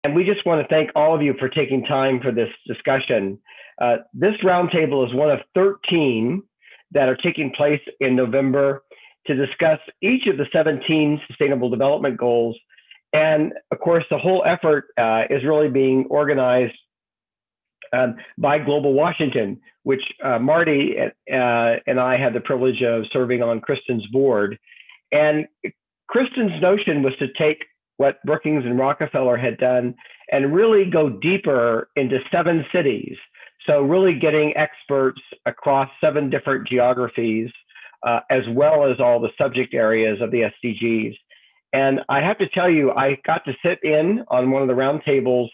And we just want to thank all of you for taking time for this discussion. This roundtable is one of 13 that are taking place in November to discuss each of the 17 Sustainable Development Goals. And of course, the whole effort is really being organized by Global Washington, which Marty and I had the privilege of serving on Kristen's board. And Kristen's notion was to take what Brookings and Rockefeller had done and really go deeper into 7 cities. So really getting experts across 7 different geographies, as well as all the subject areas of the SDGs. And I have to tell you, I got to sit in on one of the roundtables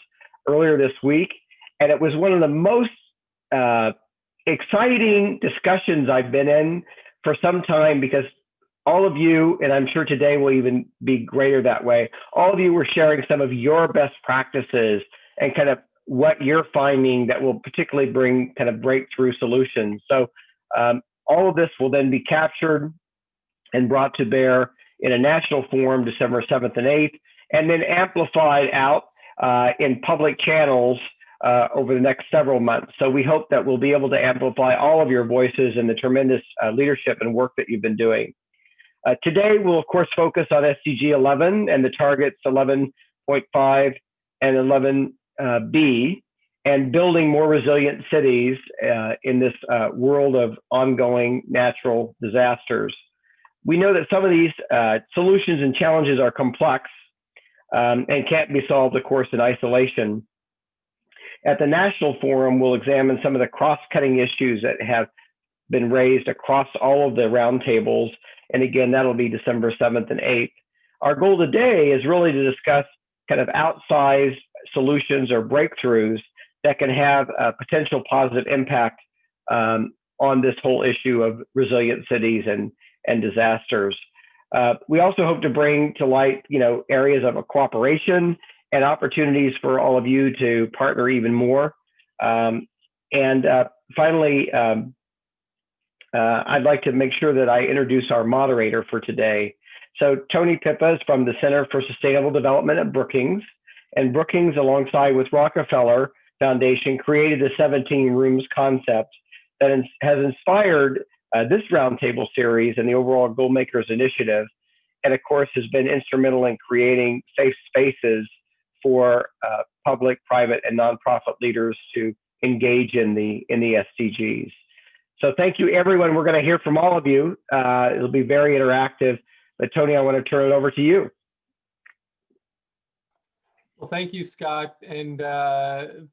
earlier this week, and it was one of the most exciting discussions I've been in for some time, because all of you, and I'm sure today will even be greater that way, all of you were sharing some of your best practices and kind of what you're finding that will particularly bring kind of breakthrough solutions. So all of this will then be captured and brought to bear in a national forum December 7th and 8th, and then amplified out in public channels over the next several months. So we hope that we'll be able to amplify all of your voices and the tremendous leadership and work that you've been doing. Today, we'll of course focus on SDG 11 and the targets 11.5 and 11B, and building more resilient cities in this world of ongoing natural disasters. We know that some of these solutions and challenges are complex and can't be solved, of course, in isolation. At the National Forum, we'll examine some of the cross-cutting issues that have been raised across all of the roundtables. And again, that'll be December 7th and 8th. Our goal today is really to discuss kind of outsized solutions or breakthroughs that can have a potential positive impact on this whole issue of resilient cities and disasters. We also hope to bring to light, areas of cooperation and opportunities for all of you to partner even more. Finally, I'd like to make sure that I introduce our moderator for today. So Tony Pippa is from the Center for Sustainable Development at Brookings. And Brookings, alongside with Rockefeller Foundation, created the 17 Rooms concept that has inspired this roundtable series and the overall Goalmakers initiative. And of course, has been instrumental in creating safe spaces for public, private, and nonprofit leaders to engage in the SDGs. So thank you, everyone. We're going to hear from all of you. It'll be very interactive. But Tony, I want to turn it over to you. Well, thank you, Scott, and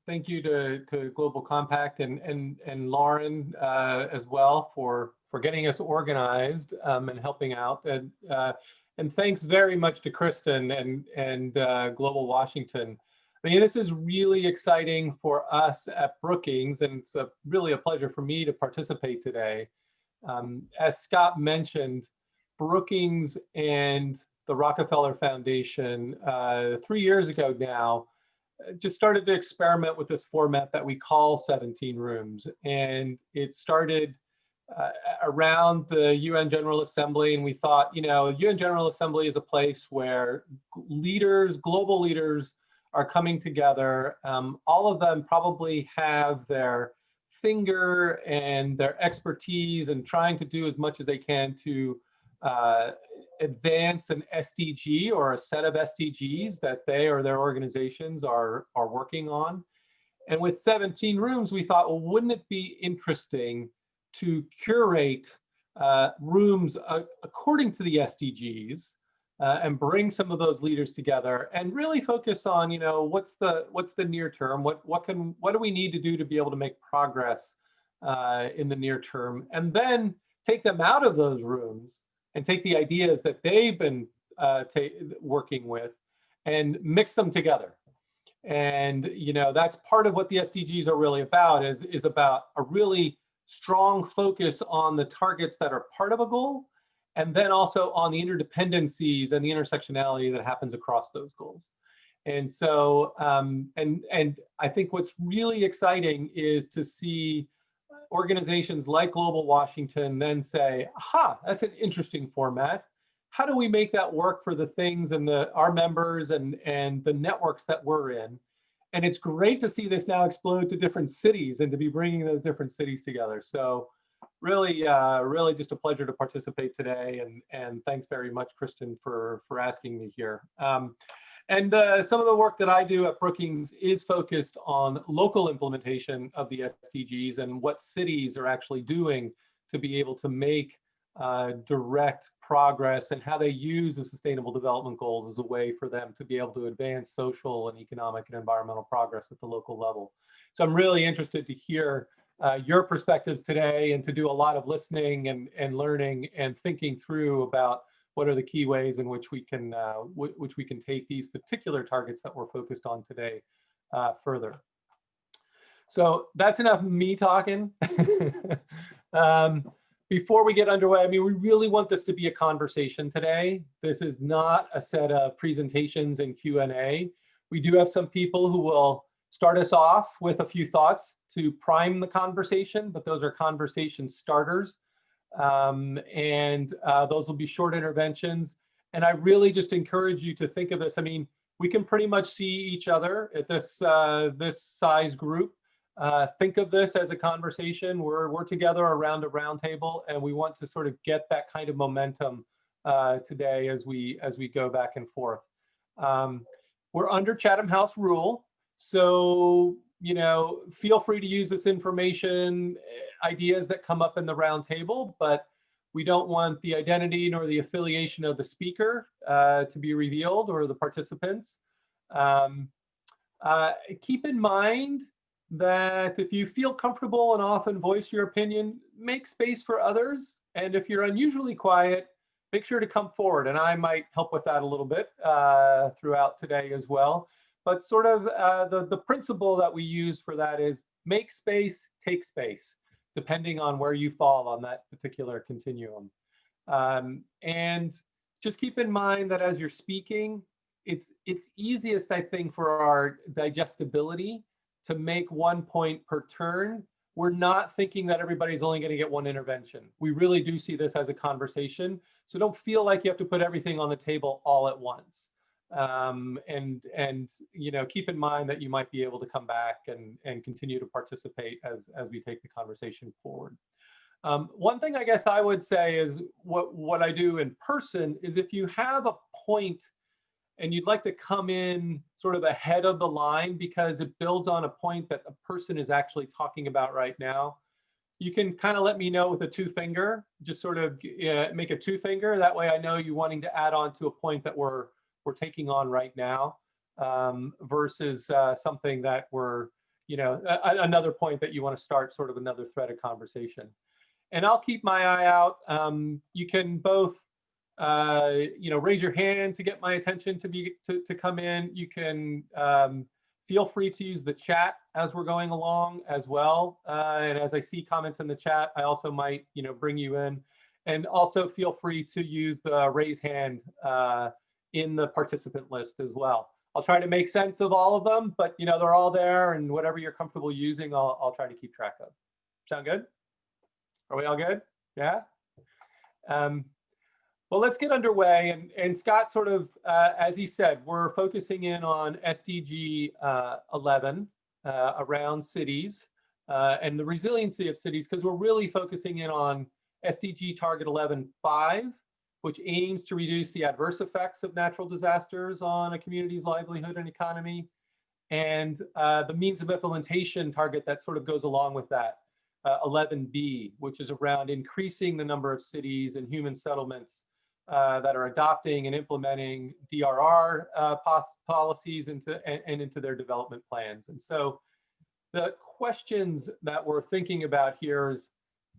thank you to Global Compact and Lauren as well for getting us organized and helping out. And thanks very much to Kristen and Global Washington. I mean, this is really exciting for us at Brookings, and it's really a pleasure for me to participate today. As Scott mentioned, Brookings and the Rockefeller Foundation 3 years ago now just started to experiment with this format that we call 17 Rooms. And it started around the UN General Assembly, and we thought, UN General Assembly is a place where leaders, global leaders, are coming together. All of them probably have their finger and their expertise and trying to do as much as they can to advance an SDG or a set of SDGs that they or their organizations are working on. And with 17 Rooms, we thought, well, wouldn't it be interesting to curate rooms according to the SDGs and bring some of those leaders together and really focus on, what's the near term, what do we need to do to be able to make progress in the near term, and then take them out of those rooms and take the ideas that they've been working with and mix them together. And that's part of what the SDGs are really about, is about a really strong focus on the targets that are part of a goal, and then also on the interdependencies and the intersectionality that happens across those goals. And so, and I think what's really exciting is to see organizations like Global Washington then say, aha, that's an interesting format. how do we make that work for the things and our members and the networks that we're in? And it's great to see this now explode to different cities and to be bringing those different cities together. So really, really just a pleasure to participate today. And thanks very much, Kristen, for asking me here. And some of the work that I do at Brookings is focused on local implementation of the SDGs and what cities are actually doing to be able to make direct progress, and how they use the Sustainable Development Goals as a way for them to be able to advance social and economic and environmental progress at the local level. So I'm really interested to hear your perspectives today, and to do a lot of listening and learning and thinking through about what are the key ways in which we can take these particular targets that we're focused on today further. So that's enough of me talking. Before we get underway, I mean, we really want this to be a conversation today. This is not a set of presentations and Q&A. We do have some people who will start us off with a few thoughts to prime the conversation, but those are conversation starters. Those will be short interventions. And I really just encourage you to think of this. I mean, we can pretty much see each other at this size group. Think of this as a conversation. We're together around a round table, and we want to sort of get that kind of momentum today as we go back and forth. We're under Chatham House rule, so feel free to use this information, ideas that come up in the round table, but we don't want the identity nor the affiliation of the speaker to be revealed, or the participants. Keep in mind that if you feel comfortable and often voice your opinion, make space for others. And if you're unusually quiet, make sure to come forward. And I might help with that a little bit throughout today as well. But sort of the principle that we use for that is make space, take space, depending on where you fall on that particular continuum. And just keep in mind that as you're speaking, it's easiest, I think, for our digestibility to make one point per turn. We're not thinking that everybody's only going to get one intervention. We really do see this as a conversation. So don't feel like you have to put everything on the table all at once. Keep in mind that you might be able to come back and continue to participate as we take the conversation forward. One thing I guess I would say is what I do in person is, if you have a point and you'd like to come in sort of ahead of the line because it builds on a point that a person is actually talking about right now, you can kind of let me know with a two finger, just sort of make a two finger. That way I know you wanting to add on to a point that we're taking on right now, versus something that we're, another point that you want to start, sort of another thread of conversation. And I'll keep my eye out. You can both raise your hand to get my attention to come in. You can feel free to use the chat as we're going along as well. And as I see comments in the chat, I also might bring you in. And also feel free to use the raise hand in the participant list as well. I'll try to make sense of all of them, but they're all there, and whatever you're comfortable using, I'll try to keep track of. Sound good? Are we all good? Yeah? Well, let's get underway. And Scott sort of, as he said, we're focusing in on SDG 11 around cities and the resiliency of cities, because we're really focusing in on SDG target 11.5, which aims to reduce the adverse effects of natural disasters on a community's livelihood and economy, and the means of implementation target that sort of goes along with that, 11B, which is around increasing the number of cities and human settlements that are adopting and implementing DRR policies into their development plans. And so the questions that we're thinking about here is,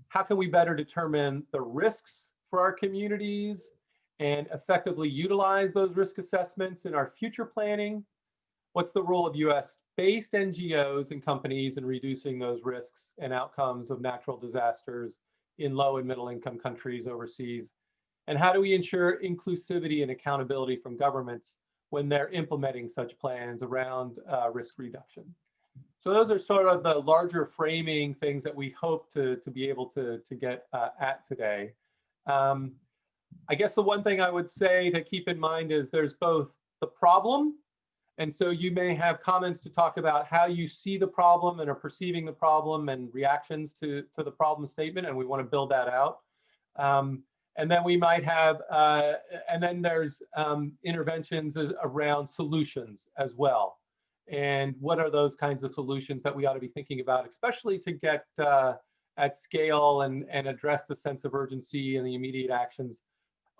how can we better determine the risks for our communities and effectively utilize those risk assessments in our future planning? What's the role of US-based NGOs and companies in reducing those risks and outcomes of natural disasters in low and middle income countries overseas? And how do we ensure inclusivity and accountability from governments when they're implementing such plans around risk reduction? So those are sort of the larger framing things that we hope to be able to get at today. I guess the one thing I would say to keep in mind is there's both the problem, and so you may have comments to talk about how you see the problem and are perceiving the problem and reactions to the problem statement, and we want to build that out. And then we might have, and then there's interventions around solutions as well. And what are those kinds of solutions that we ought to be thinking about, especially to get at scale and address the sense of urgency and the immediate actions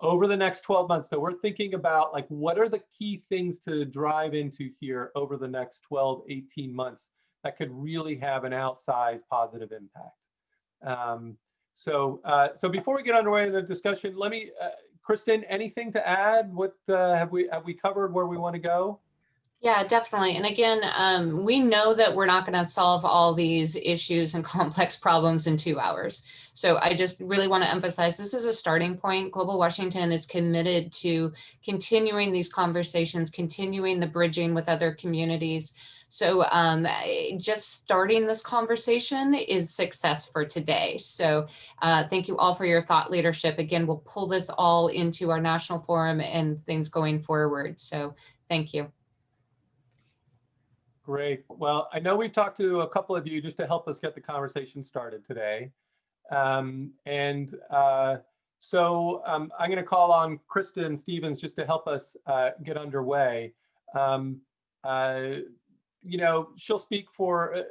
over the next 12 months. So we're thinking about like, what are the key things to drive into here over the next 12, 18 months that could really have an outsized positive impact. So before we get underway in the discussion, let me, Kristen, anything to add? What have we covered where we want to go? Yeah, definitely. And again, we know that we're not going to solve all these issues and complex problems in 2 hours. So I just really want to emphasize this is a starting point. Global Washington is committed to continuing these conversations, continuing the bridging with other communities. So just starting this conversation is success for today. So thank you all for your thought leadership. Again, we'll pull this all into our national forum and things going forward. So thank you. Great. Well, I know we've talked to a couple of you just to help us get the conversation started today. So I'm going to call on Kristen Stevens just to help us get underway. You know, she'll speak for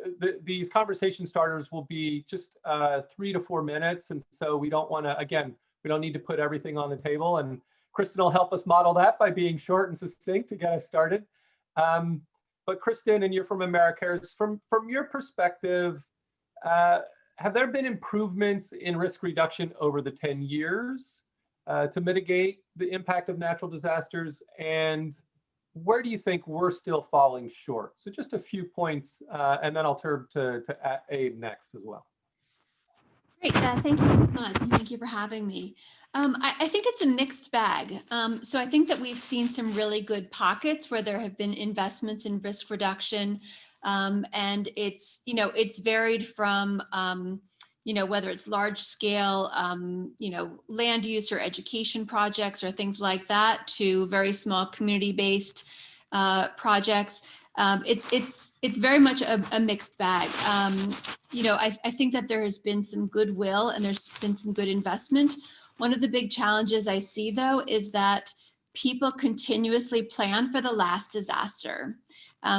these conversation starters will be just 3 to 4 minutes. And so we don't want to, again, we don't need to put everything on the table. And Kristen will help us model that by being short and succinct to get us started. But Kristen, and you're from Americas, from your perspective, have there been improvements in risk reduction over the 10 years to mitigate the impact of natural disasters? And where do you think we're still falling short? So just a few points, and then I'll turn to Abe next as well. Great, thank you very much. Thank you for having me. I think it's a mixed bag. So I think that we've seen some really good pockets where there have been investments in risk reduction. And it's, you know, it's varied from, you know, whether it's large scale, you know, land use or education projects or things like that to very small community-based projects. It's very much a mixed bag. You know, I think that there has been some goodwill and there's been some good investment. One of the big challenges I see, though, is that people continuously plan for the last disaster.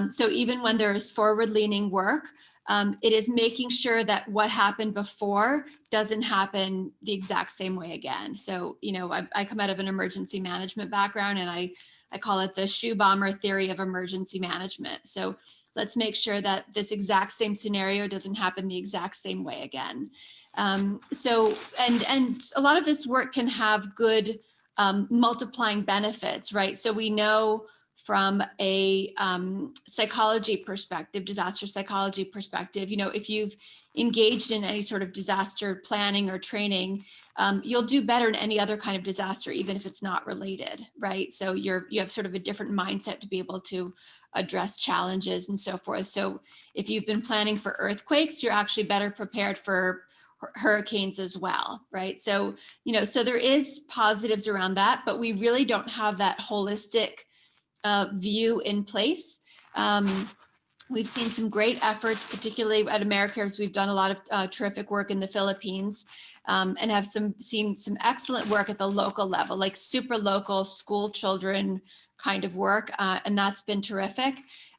So even when there is forward-leaning work, it is making sure that what happened before doesn't happen the exact same way again. So, you know, I come out of an emergency management background, and I call it the shoe bomber theory of emergency management. So let's make sure that this exact same scenario doesn't happen the exact same way again. So, and a lot of this work can have good multiplying benefits, right? So we know from a psychology perspective, disaster psychology perspective, you know, if you've engaged in any sort of disaster planning or training, you'll do better in any other kind of disaster, even if it's not related, right? So you have sort of a different mindset to be able to address challenges and so forth. So if you've been planning for earthquakes, you're actually better prepared for hurricanes as well, right? So, you know, so there is positives around that, but we really don't have that holistic view in place. We've seen some great efforts, particularly at Americas. We've done a lot of terrific work in the Philippines, and have seen some excellent work at the local level, like super local school children kind of work, and that's been terrific.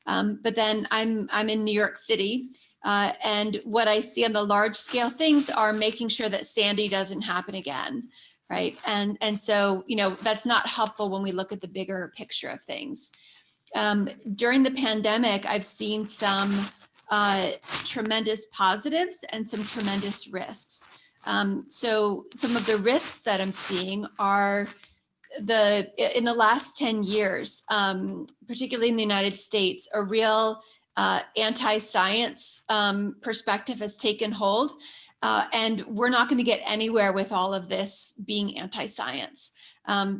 But then I'm in New York City, and what I see on the large scale things are making sure that Sandy doesn't happen again. Right. And so, you know, that's not helpful when we look at the bigger picture of things. During the pandemic, I've seen some tremendous positives and some tremendous risks. So some of the risks that I'm seeing are in the last 10 years, particularly in the United States, a real anti-science perspective has taken hold. And we're not going to get anywhere with all of this being anti-science,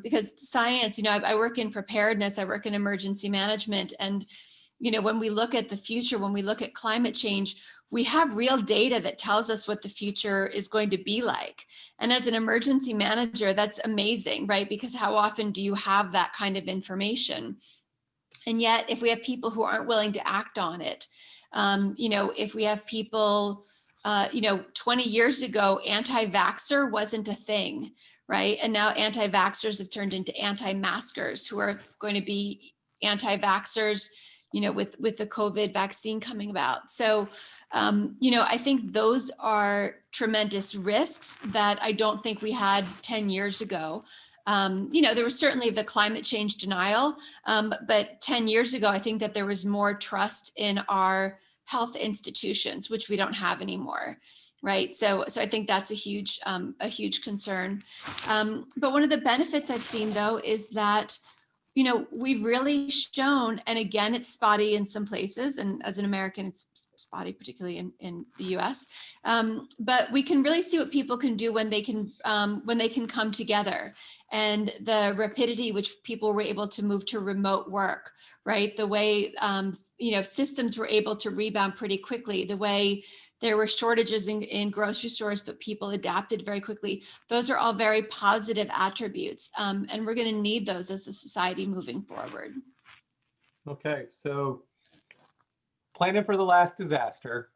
because science, you know, I work in preparedness, I work in emergency management, and when we look at the future, when we look at climate change, we have real data that tells us what the future is going to be like. And as an emergency manager, that's amazing, right? Because how often do you have that kind of information? And yet, if we have people who aren't willing to act on it, if we have people, 20 years ago, anti-vaxxer wasn't a thing, right? And now anti-vaxxers have turned into anti-maskers who are going to be anti-vaxxers, with the COVID vaccine coming about. So, I think those are tremendous risks that I don't think we had 10 years ago. There was certainly the climate change denial, but 10 years ago, I think that there was more trust in our health institutions, which we don't have anymore, right? So I think that's a huge concern. But one of the benefits I've seen, though, is that we've really shown, and again, it's spotty in some places, and as an American, it's spotty, particularly in the US. But we can really see what people can do when they can come together, and the rapidity which people were able to move to remote work, right? The way systems were able to rebound pretty quickly, the way there were shortages in grocery stores, but people adapted very quickly. Those are all very positive attributes. And we're going to need those as a society moving forward. Okay, so planning for the last disaster.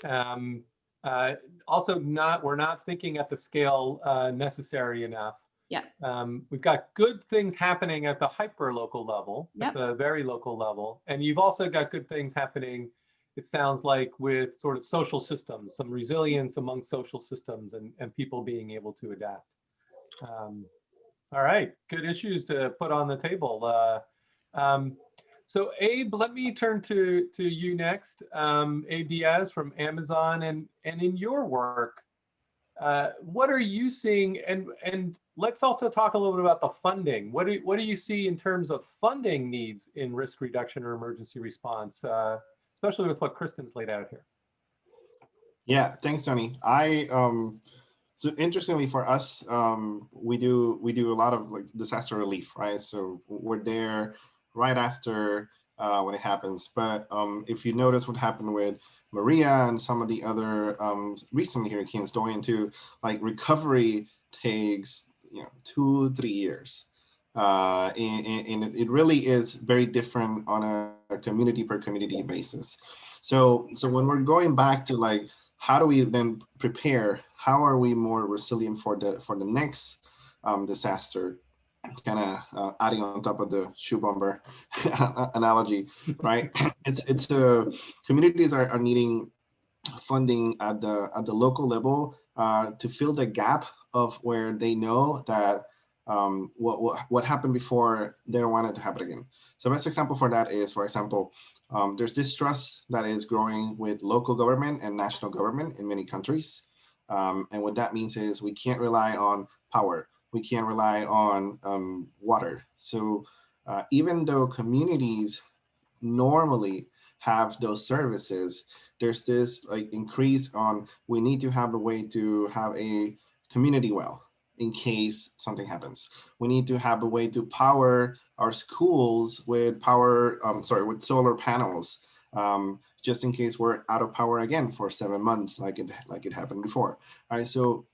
Also, we're not thinking at the scale necessary enough. Yeah. We've got good things happening at the hyper local level, Yep. at the very local level. And you've also got good things happening, it sounds like, with sort of social systems, some resilience among social systems and people being able to adapt. All right, good issues to put on the table. So Abe, let me turn to you next. Abe Diaz from Amazon, and in your work, what are you seeing? And let's also talk a little bit about the funding. What do you see in terms of funding needs in risk reduction or emergency response, especially with what Kristen's laid out here? Yeah, thanks, Tony. So interestingly for us, we do a lot of like disaster relief, right? So we're there right after when it happens. But if you notice what happened with Maria and some of the other recent hurricanes, Dorian too, like recovery takes 2-3 years. And it really is very different on a community per community basis. So when we're going back to like, how do we then prepare? How are we more resilient for the next disaster? Kind of adding on top of the shoe bomber analogy, right? It's communities are needing funding at the local level to fill the gap of where they know that what happened before, they don't want it to happen again. So best example for that is, for example, there's this trust that is growing with local government and national government in many countries. And what that means is we can't rely on power. We can't rely on water. So even though communities normally have those services, there's this like increase on, we need to have a way to have a community well in case something happens. We need to have a way to power our schools with with solar panels, just in case we're out of power again for 7 months, like it happened before. All right, so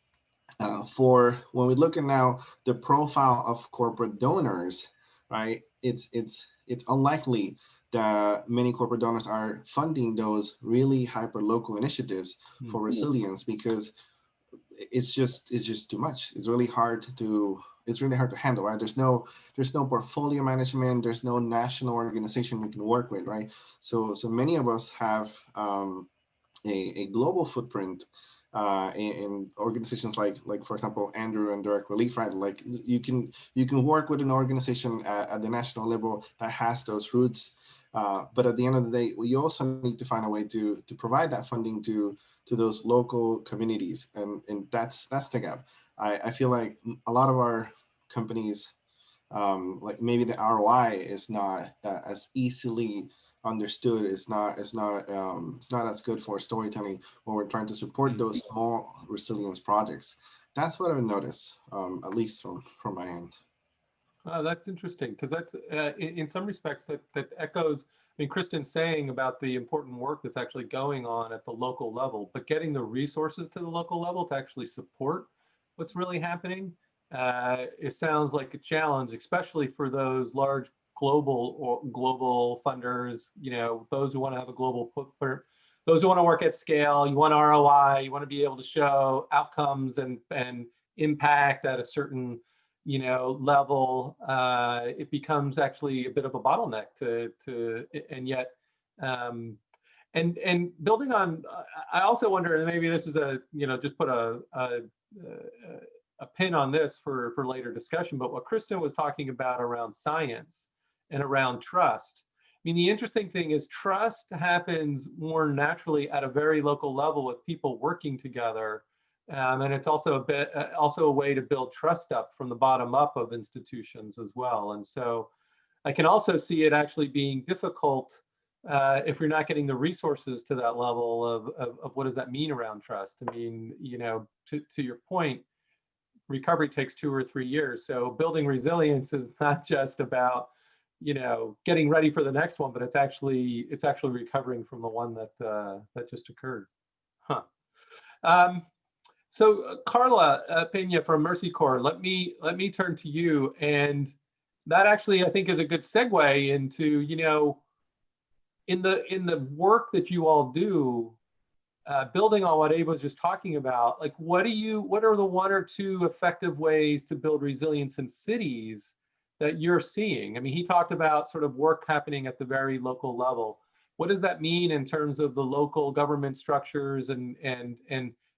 for when we look at now the profile of corporate donors, right, it's unlikely that many corporate donors are funding those really hyper local initiatives for resilience, because it's just too much. It's really hard to handle, right? There's no portfolio management. There's no national organization we can work with, right? So many of us have a global footprint in organizations like for example Andrew and Direct Relief, right? Like you can work with an organization at the national level that has those roots, but at the end of the day, we also need to find a way to provide that funding to those local communities, and that's the gap. I feel like a lot of our companies, like maybe the ROI is not as easily understood. It's not as good for storytelling when we're trying to support those small resilience projects. That's what I've noticed, at least from my end. Oh, that's interesting, because that's in some respects that echoes. mean, Kristen's saying about the important work that's actually going on at the local level, but getting the resources to the local level to actually support what's really happening, it sounds like a challenge, especially for those large global funders, those who want to have a global footprint, those who want to work at scale. You want ROI, you want to be able to show outcomes and impact at a certain level. It becomes actually a bit of a bottleneck and yet and building on, I also wonder, and maybe this is just put a pin on this for later discussion, but what Kristen was talking about around science and around trust. I mean, the interesting thing is trust happens more naturally at a very local level with people working together. And it's also a way to build trust up from the bottom up of institutions as well. And so I can also see it actually being difficult if you're not getting the resources to that level of what does that mean around trust. I mean, to your point, recovery takes 2 or 3 years. So building resilience is not just about getting ready for the next one, but it's actually recovering from the one that just occurred. So Carla Pena from Mercy Corps, let me turn to you, and that actually I think is a good segue into in the work that you all do, building on what Abe was just talking about. Like, what are the 1 or 2 effective ways to build resilience in cities that you're seeing? I mean, he talked about sort of work happening at the very local level. What does that mean in terms of the local government structures, and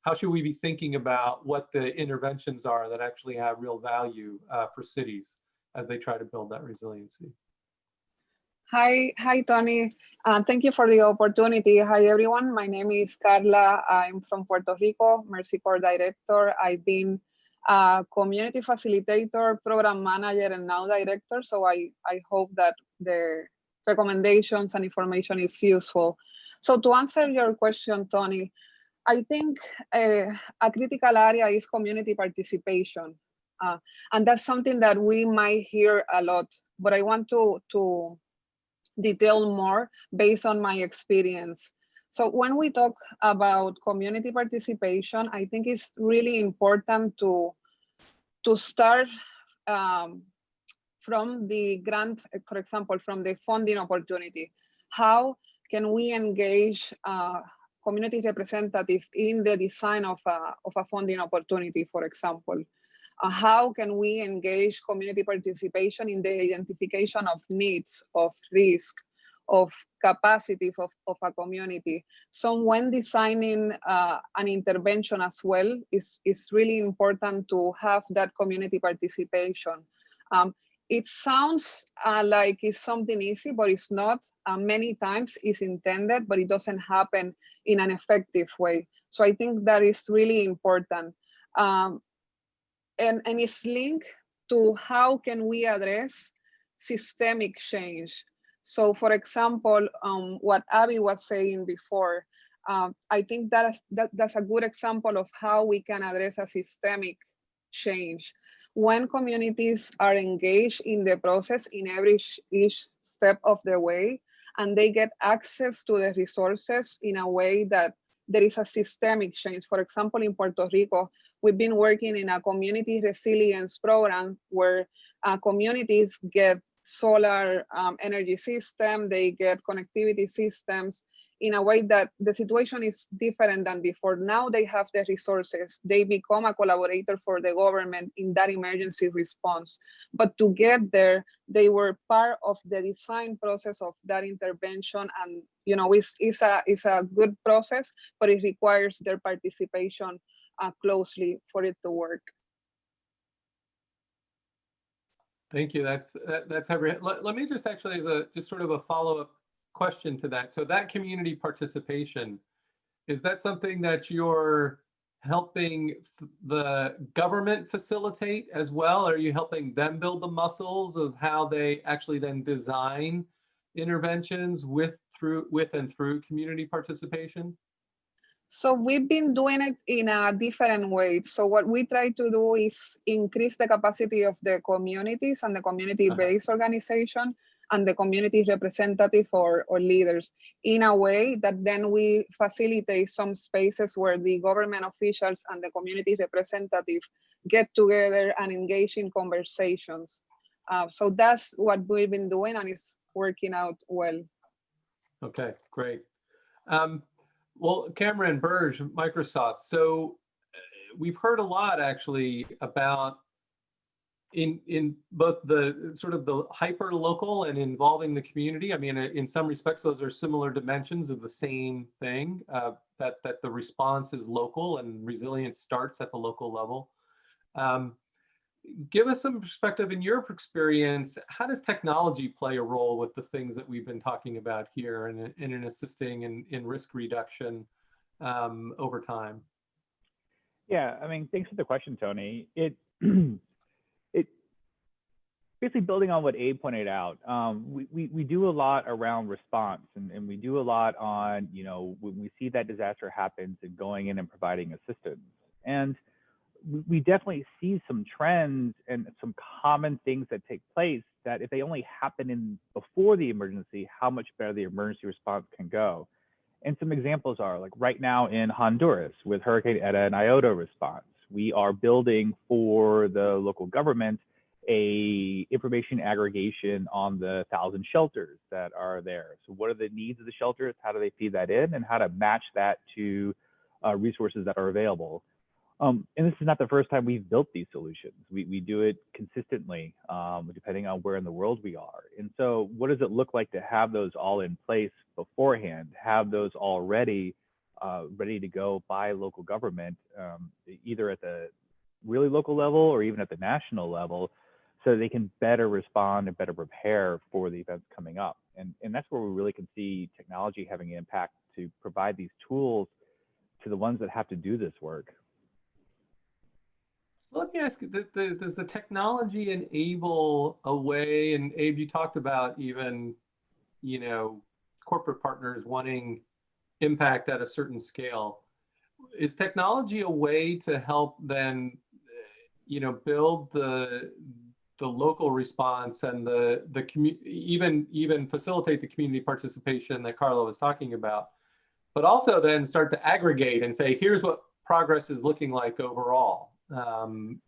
how should we be thinking about what the interventions are that actually have real value for cities as they try to build that resiliency? Hi, Tony. Thank you for the opportunity. Hi, everyone. My name is Carla. I'm from Puerto Rico, Mercy Corps Director. I've been a community facilitator, program manager, and now director. So I hope that the recommendations and information is useful. So to answer your question, Tony, I think a critical area is community participation. And that's something that we might hear a lot, but I want to detail more based on my experience. So when we talk about community participation, I think it's really important to start from the grant, for example, from the funding opportunity. How can we engage community representative in the design of a funding opportunity, for example? How can we engage community participation in the identification of needs, of risk, of capacity of a community? So when designing an intervention as well, it's really important to have that community participation. It sounds like it's something easy, but it's not. Many times it's intended, but it doesn't happen in an effective way. So I think that is really important. And it's linked to how can we address systemic change. So for example, what Abby was saying before, I think that's a good example of how we can address a systemic change. When communities are engaged in the process in each step of the way, and they get access to the resources in a way that there is a systemic change. For example, in Puerto Rico, we've been working in a community resilience program where communities get solar energy system, they get connectivity systems in a way that the situation is different than before. Now they have the resources, they become a collaborator for the government in that emergency response. But to get there, they were part of the design process of that intervention. And it's a good process, but it requires their participation closely for it to work. Thank you. That's every. Let me just actually just sort of a follow-up question to that. So that community participation, is that something that you're helping the government facilitate as well? Are you helping them build the muscles of how they actually then design interventions with and through community participation? So we've been doing it in a different way. So what we try to do is increase the capacity of the communities and the community-based organization. and the community representative or leaders in a way that then we facilitate some spaces where the government officials and the community representative get together and engage in conversations. So that's what we've been doing, and it's working out well. Okay, great. Well, Cameron Burge, Microsoft. So we've heard a lot actually about in both the sort of the hyper local and involving the community. I mean, in some respects, those are similar dimensions of the same thing, that the response is local and resilience starts at the local level. Give us some perspective in your experience. How does technology play a role with the things that we've been talking about here and in assisting in risk reduction over time? Yeah, I mean, thanks for the question, Tony. It basically building on what Abe pointed out, we do a lot around response, and we do a lot on, you know, when we see that disaster happens and going in and providing assistance. And we definitely see some trends and some common things that take place that if they only happen in before the emergency, how much better the emergency response can go. And some examples are like right now in Honduras with Hurricane Eta and Iota response, we are building for the local government a information aggregation on the 1,000 shelters that are there. So what are the needs of the shelters? How do they feed that in, and how to match that to resources that are available? And this is not the first time we've built these solutions. We do it consistently, depending on where in the world we are. And so what does it look like to have those all in place beforehand, have those all ready to go by local government, either at the really local level or even at the national level, so they can better respond and better prepare for the events coming up. And that's where we really can see technology having an impact to provide these tools to the ones that have to do this work. Let me ask you, does the technology enable a way, and Abe, you talked about even, you know, corporate partners wanting impact at a certain scale. Is technology a way to help then, you know, build the local response and the even facilitate the community participation that Carla was talking about, but also then start to aggregate and say, here's what progress is looking like overall? And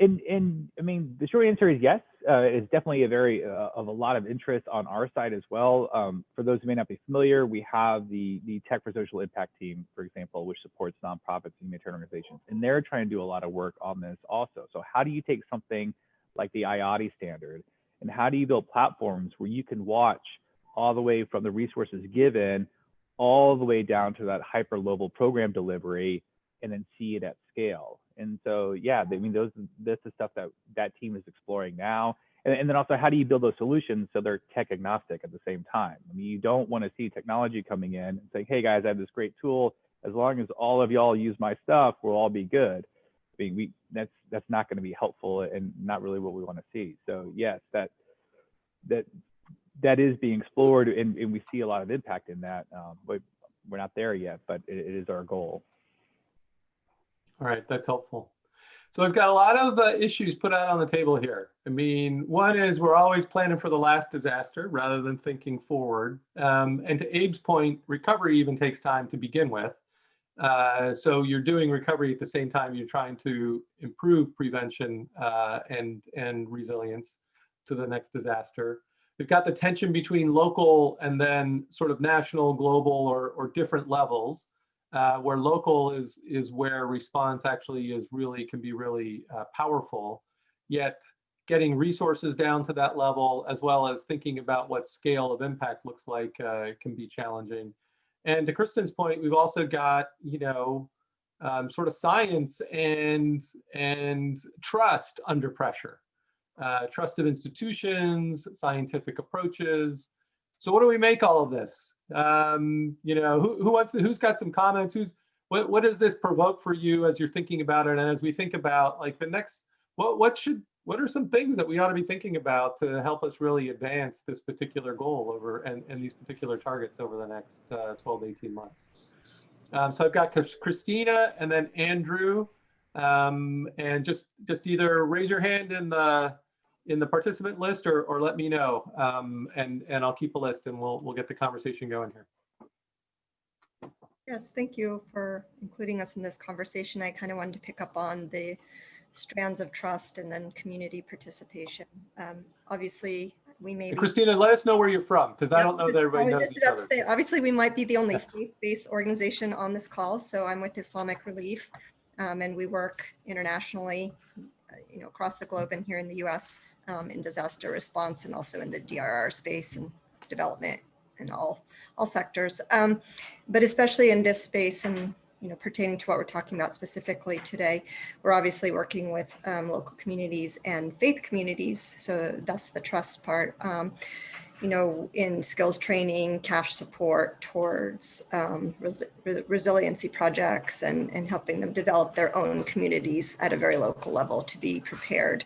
I mean, the short answer is yes. It's definitely of a lot of interest on our side as well. For those who may not be familiar, we have the Tech for Social Impact team, for example, which supports nonprofits and humanitarian organizations, and they're trying to do a lot of work on this also. So how do you take something like the IATI standard, and how do you build platforms where you can watch all the way from the resources given all the way down to that hyper local program delivery, and then see it at scale? And so, yeah, I mean, this is stuff that team is exploring now. And then also, how do you build those solutions so they're tech agnostic at the same time? I mean, you don't want to see technology coming in and saying, hey guys, I have this great tool. As long as all of y'all use my stuff, we'll all be good. I mean, that's not going to be helpful and not really what we want to see. So yes, that is being explored, and we see a lot of impact in that. But we're not there yet, but it is our goal. All right, that's helpful. So I've got a lot of issues put out on the table here. I mean, one is we're always planning for the last disaster rather than thinking forward. And to Abe's point, recovery even takes time to begin with. So you're doing recovery at the same time you're trying to improve prevention and resilience to the next disaster. We've got the tension between local and then sort of national, global, or different levels. Where local is where response actually can be really powerful, yet getting resources down to that level, as well as thinking about what scale of impact looks like, can be challenging. And to Kristen's point, we've also got, you know, sort of science and trust under pressure, trust of institutions, scientific approaches. So what do we make all of this? You know, who's got some comments? What does this provoke for you as you're thinking about it? And as we think about like the next, what are some things that we ought to be thinking about to help us really advance this particular goal and these particular targets over the next 12 to 18 months? So I've got Christina and then Andrew, and just either raise your hand in in the participant list, or let me know, and I'll keep a list, and we'll get the conversation going here. Yes, thank you for including us in this conversation. I kind of wanted to pick up on the strands of trust and then community participation. Obviously, we may And be. Christina, let us know where you're from, because I don't know that I everybody was knows just each about to other. say, obviously, we might be the only faith-based organization on this call. So I'm with Islamic Relief, and we work internationally, across the globe and here in the U.S. In disaster response and also in the DRR space and development in all sectors. But especially in this space and pertaining to what we're talking about specifically today, we're obviously working with local communities and faith communities. So that's the trust part. In skills training, cash support towards resiliency projects and helping them develop their own communities at a very local level to be prepared.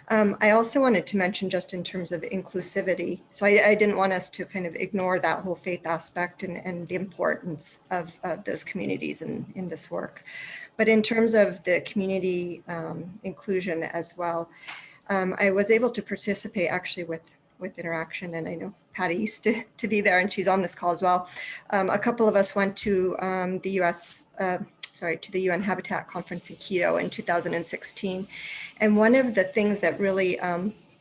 I also wanted to mention just in terms of inclusivity. So I didn't want us to kind of ignore that whole faith aspect and the importance of those communities in this work. But in terms of the community inclusion as well, I was able to participate actually with Interaction, and I know Patty used to be there and she's on this call as well. A couple of us went to to the UN Habitat Conference in Quito in 2016. And one of the things that really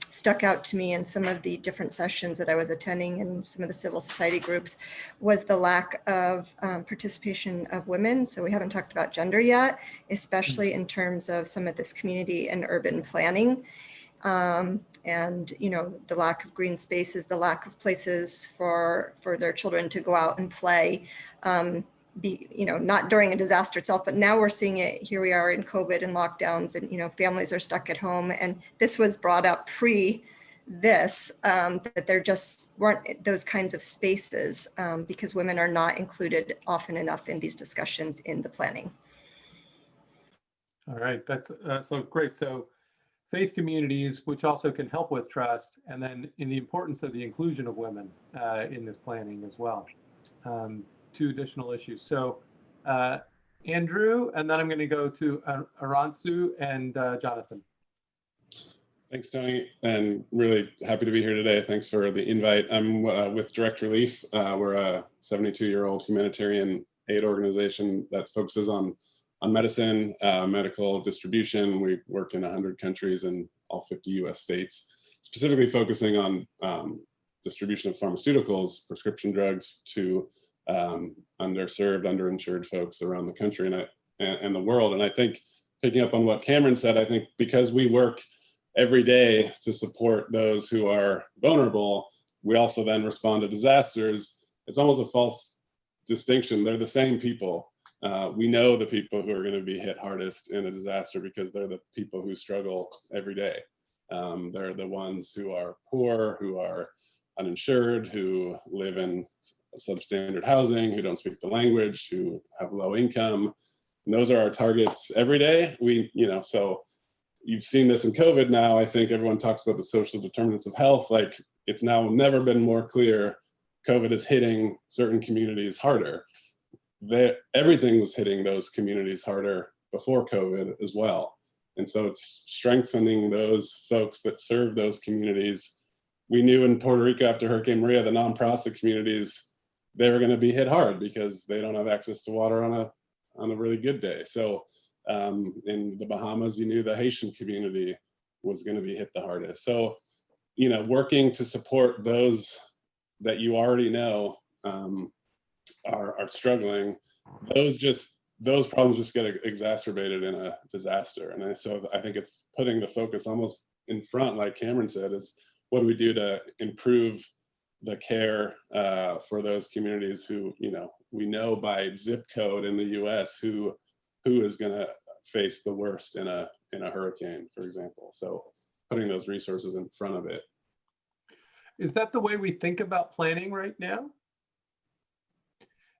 stuck out to me in some of the different sessions that I was attending and some of the civil society groups was the lack of participation of women. So we haven't talked about gender yet, especially in terms of some of this community and urban planning. And the lack of green spaces, the lack of places for their children to go out and play, not during a disaster itself, but now we're seeing it. Here we are in COVID and lockdowns, and families are stuck at home. And this was brought up this, that there just weren't those kinds of spaces because women are not included often enough in these discussions in the planning. All right, that's so great. So faith communities, which also can help with trust, and then in the importance of the inclusion of women in this planning as well. Two additional issues. So Andrew, and then I'm going to go to Arantzu and Jonathan. Thanks, Tony, and really happy to be here today. Thanks for the invite. I'm with Direct Relief. We're a 72-year-old humanitarian aid organization that focuses on medicine, medical distribution. We work in 100 countries and all 50 US states, specifically focusing on distribution of pharmaceuticals, prescription drugs to underserved, underinsured folks around the country and the world. And I think picking up on what Cameron said, I think because we work every day to support those who are vulnerable, we also then respond to disasters. It's almost a false distinction. They're the same people. We know the people who are going to be hit hardest in a disaster because they're the people who struggle every day. They're the ones who are poor, who are uninsured, who live in substandard housing, who don't speak the language, who have low income. And those are our targets every day. So you've seen this in COVID now. I think everyone talks about the social determinants of health. Like, it's now never been more clear COVID is hitting certain communities harder. Everything was hitting those communities harder before COVID as well. And so it's strengthening those folks that serve those communities. We knew in Puerto Rico after Hurricane Maria, the non-process communities, they were going to be hit hard because they don't have access to water on a really good day. So in the Bahamas, you knew the Haitian community was going to be hit the hardest. So, working to support those that you already know are struggling, those problems just get exacerbated in a disaster. And so I think it's putting the focus almost in front, like Cameron said, is what do we do to improve the care for those communities who, we know by zip code in the US who is going to face the worst in a hurricane, for example. So putting those resources in front of it. Is that the way we think about planning right now?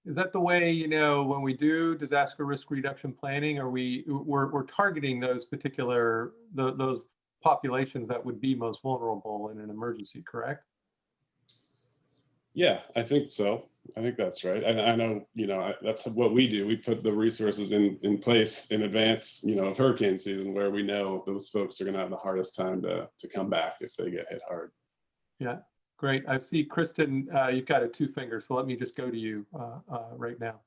Is that the way, when we do disaster risk reduction planning, we're targeting those particular, those populations that would be most vulnerable in an emergency, correct? Yeah, I think so. I think that's right. And I know, that's what we do. We put the resources in place in advance, of hurricane season, where we know those folks are going to have the hardest time to come back if they get hit hard. Yeah, great. I see, Kristen, you've got a two finger, so let me just go to you right now.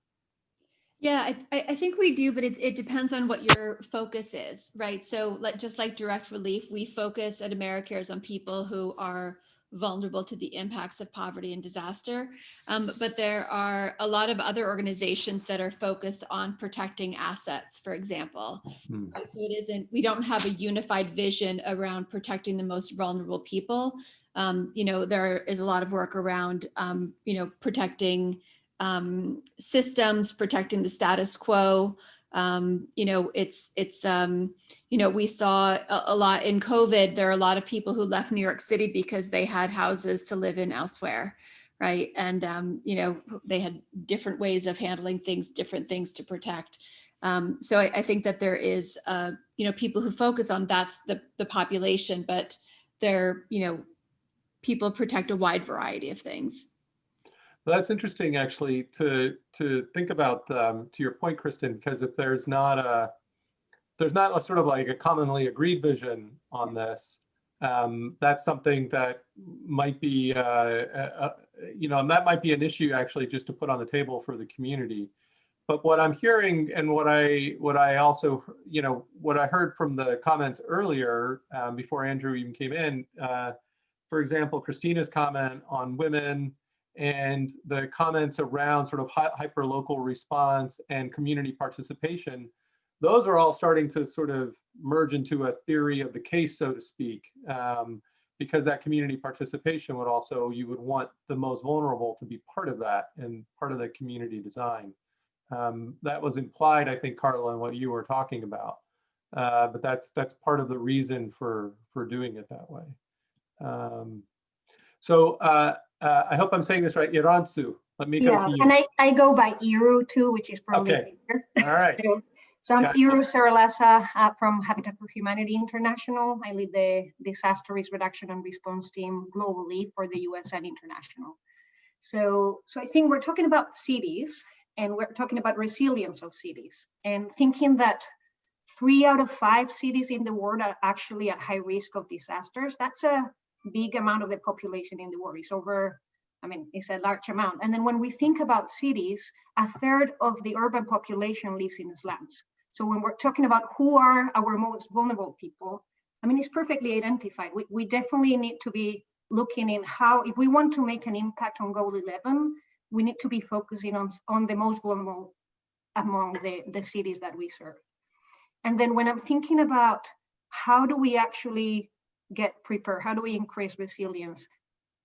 Yeah, I think we do, but it depends on what your focus is, right? So just like direct relief, we focus at AmeriCares on people who are vulnerable to the impacts of poverty and disaster. But there are a lot of other organizations that are focused on protecting assets, for example. Right? So we don't have a unified vision around protecting the most vulnerable people. There is a lot of work around, protecting systems, protecting the status quo. We saw a lot in COVID. There are a lot of people who left New York City because they had houses to live in elsewhere, right? And they had different ways of handling things, different things to protect. So I think that there is, people who focus on that's the population, but people protect a wide variety of things. Well, that's interesting, actually, to think about. To your point, Kristen, because if there's not a sort of like a commonly agreed vision on this, that's something that might be, and that might be an issue actually just to put on the table for the community. But what I'm hearing, and what I also, what I heard from the comments earlier before Andrew even came in, for example, Christina's comment on women, and the comments around sort of hyper-local response and community participation, those are all starting to sort of merge into a theory of the case, so to speak, because that community participation would also, you would want the most vulnerable to be part of that and part of the community design. That was implied, I think, Carla, in what you were talking about, but that's part of the reason for doing it that way. I hope I'm saying this right. Irantzu, let me go to you. And I go by Iru too, which is probably okay. Bigger. All right. So I'm Iru Saralasa from Habitat for Humanity International. I lead the disaster risk reduction and response team globally for the US and international. So I think we're talking about cities, and we're talking about resilience of cities, and thinking that 3 out of 5 cities in the world are actually at high risk of disasters. That's a big amount of the population in the world. It's a large amount. And then when we think about cities, 1/3 of the urban population lives in slums. So when we're talking about who are our most vulnerable people, it's perfectly identified. We definitely need to be looking in how, if we want to make an impact on Goal 11, we need to be focusing on the most vulnerable among the cities that we serve. And then when I'm thinking about how do we actually get prepared, how do we increase resilience?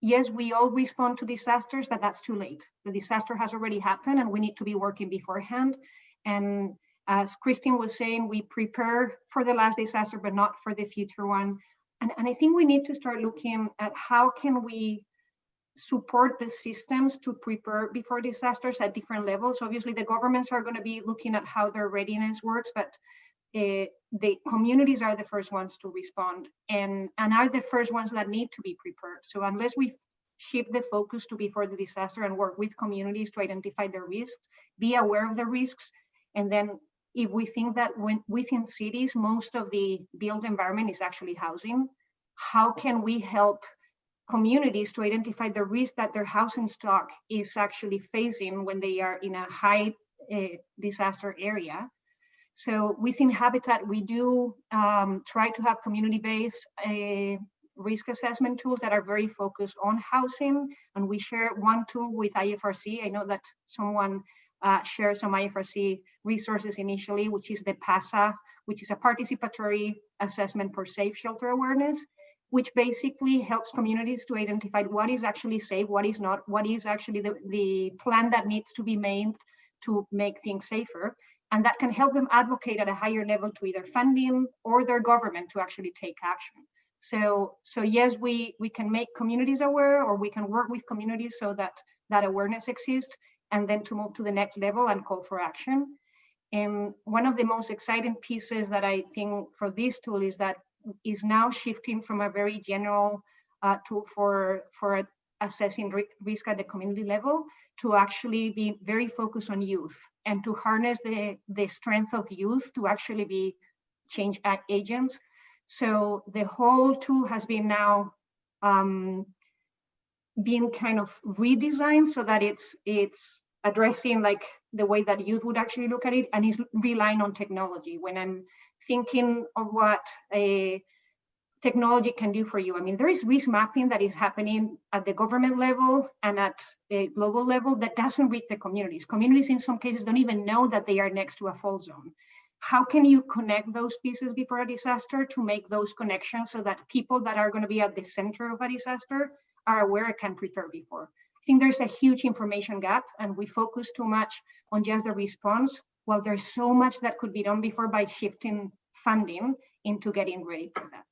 Yes, we all respond to disasters, but that's too late. The disaster has already happened and we need to be working beforehand. And as Christine was saying, we prepare for the last disaster, but not for the future one. And I think we need to start looking at how can we support the systems to prepare before disasters at different levels. Obviously, the governments are going to be looking at how their readiness works, but the communities are the first ones to respond and are the first ones that need to be prepared. So unless we shift the focus to before the disaster and work with communities to identify the risks, be aware of the risks, and then if we think that within cities, most of the built environment is actually housing, how can we help communities to identify the risk that their housing stock is actually facing when they are in a high disaster area? So within Habitat, we do try to have community-based risk assessment tools that are very focused on housing. And we share one tool with IFRC. I know that someone shared some IFRC resources initially, which is the PASA, which is a participatory assessment for safe shelter awareness, which basically helps communities to identify what is actually safe, what is not, what is actually the plan that needs to be made to make things safer. And that can help them advocate at a higher level to either funding or their government to actually take action. So yes, we can make communities aware, or we can work with communities so that that awareness exists, and then to move to the next level and call for action. And one of the most exciting pieces that I think for this tool is that is now shifting from a very general tool for assessing risk at the community level to actually be very focused on youth and to harness the strength of youth to actually be change agents. So the whole tool has been now being kind of redesigned so that it's addressing like the way that youth would actually look at it, and is relying on technology. When I'm thinking of what a technology can do for you, I mean, there is risk mapping that is happening at the government level and at a global level that doesn't reach the communities. Communities in some cases don't even know that they are next to a fault zone. How can you connect those pieces before a disaster to make those connections so that people that are going to be at the center of a disaster are aware and can prepare before? I think there's a huge information gap, and we focus too much on just the response, while there's so much that could be done before by shifting funding into getting ready for that.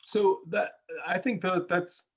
So that, I think that's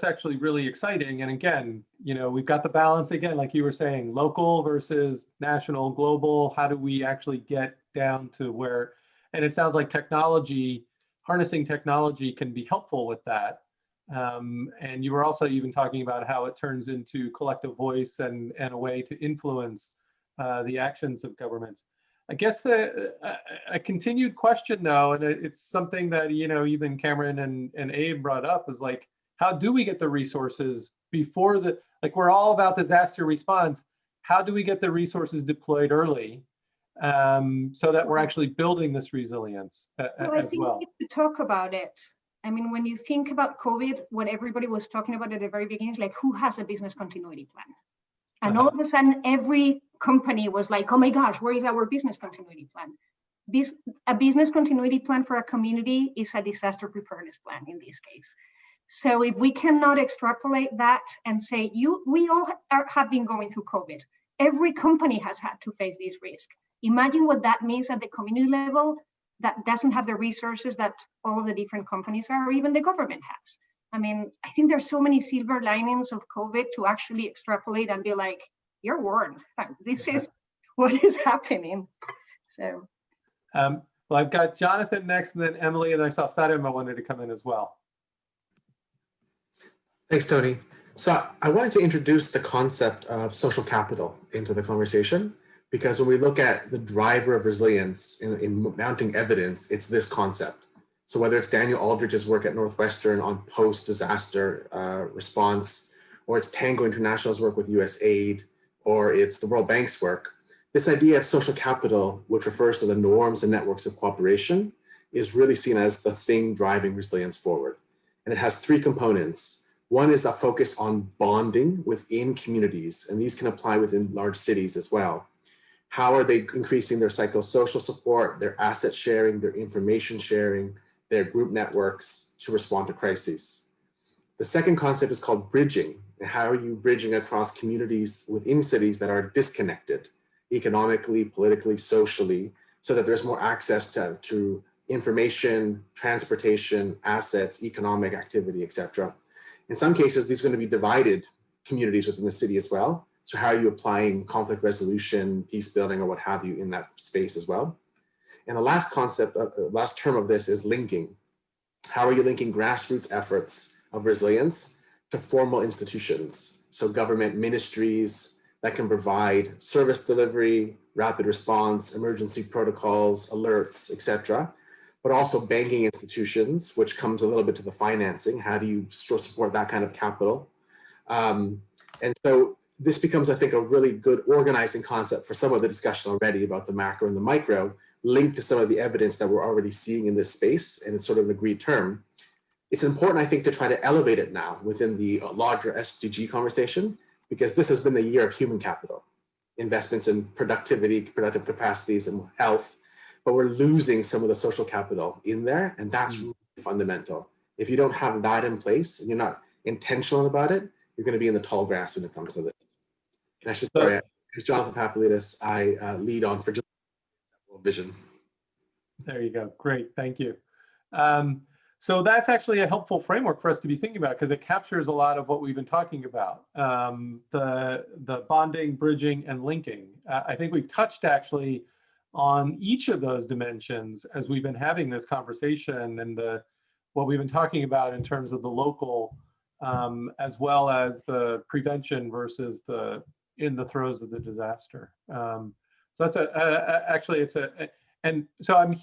actually really exciting. And again, you know, we've got the balance again, like you were saying, local versus national, global. How do we actually get down to where, and it sounds like technology, harnessing technology can be helpful with that. And you were also even talking about how it turns into collective voice and a way to influence the actions of governments. I guess a continued question though, and it's something that, you know, even Cameron and Abe brought up, is like, how do we get the resources before like we're all about disaster response. How do we get the resources deployed early so that we're actually building this resilience I as think well? we need to talk about it. I mean, when you think about COVID, what everybody was talking about at the very beginning is like, who has a business continuity plan? And all of a sudden, every company was like, oh my gosh, where is our business continuity plan? A business continuity plan for a community is a disaster preparedness plan in this case. So if we cannot extrapolate that and say, we all have been going through COVID. Every company has had to face this risk. Imagine what that means at the community level that doesn't have the resources that all of the different companies are, or even the government has. I mean, I think there's so many silver linings of COVID to actually extrapolate and be like, you're warned. This is what is happening. So. Well, I've got Jonathan next, and then Emily, and I saw Fatima wanted to come in as well. Thanks, Tony. So I wanted to introduce the concept of social capital into the conversation, because when we look at the driver of resilience in mounting evidence, it's this concept. So whether it's Daniel Aldridge's work at Northwestern on post-disaster response, or it's Tango International's work with USAID, or it's the World Bank's work, this idea of social capital, which refers to the norms and networks of cooperation, is really seen as the thing driving resilience forward. And it has three components. One is the focus on bonding within communities, and these can apply within large cities as well. How are they increasing their psychosocial support, their asset sharing, their information sharing, their group networks to respond to crises? The second concept is called bridging. And how are you bridging across communities within cities that are disconnected economically, politically, socially, so that there's more access to information, transportation, assets, economic activity, etc. In some cases, these are going to be divided communities within the city as well. So how are you applying conflict resolution, peace building, or what have you in that space as well? And the last concept, last term of this is linking. How are you linking grassroots efforts of resilience to formal institutions? So government ministries that can provide service delivery, rapid response, emergency protocols, alerts, etc. But also banking institutions, which comes a little bit to the financing. How do you support that kind of capital? And so this becomes, I think, a really good organizing concept for some of the discussion already about the macro and the micro, linked to some of the evidence that we're already seeing in this space, and it's sort of an agreed term. It's important, I think, to try to elevate it now within the larger SDG conversation, because this has been the year of human capital, investments in productivity, productive capacities, and health, but we're losing some of the social capital in there, and that's really fundamental. If you don't have that in place, and you're not intentional about it, you're going to be in the tall grass when it comes to this. And I should sorry, it's Jonathan Papalidis. I lead on for Vision. There you go. Great. Thank you. So that's actually a helpful framework for us to be thinking about, because it captures a lot of what we've been talking about. The bonding, bridging, and linking. I think we've touched actually on each of those dimensions as we've been having this conversation, and what we've been talking about in terms of the local as well as the prevention versus the in the throes of the disaster. So that's actually it's a, and so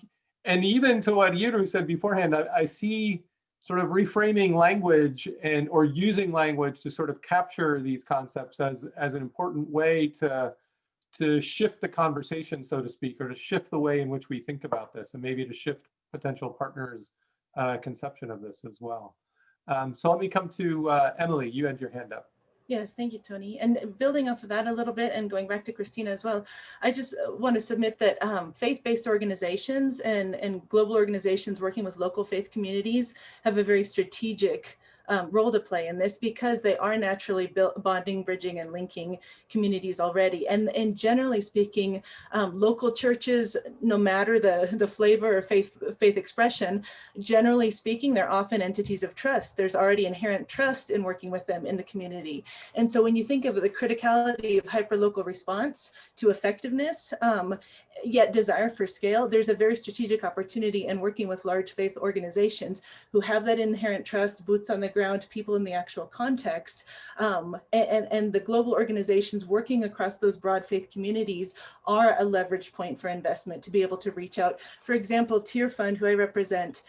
and even to what Yuru said beforehand, I see sort of reframing language or using language to sort of capture these concepts as an important way to shift the conversation, so to speak, or to shift the way in which we think about this, and maybe to shift potential partners' conception of this as well. So let me come to Emily. You had your hand up. Yes, thank you, Tony. And building off of that a little bit and going back to Christina as well, I just want to submit that faith-based organizations and global organizations working with local faith communities have a very strategic role to play in this, because they are naturally bonding, bridging, and linking communities already. And generally speaking, local churches, no matter the flavor of faith expression, generally speaking, they're often entities of trust. There's already inherent trust in working with them in the community. And so when you think of the criticality of hyperlocal response to effectiveness, yet desire for scale, there's a very strategic opportunity in working with large faith organizations who have that inherent trust, boots on the ground, people in the actual context, and the global organizations working across those broad faith communities are a leverage point for investment to be able to reach out. For example, Tier Fund, who I represent,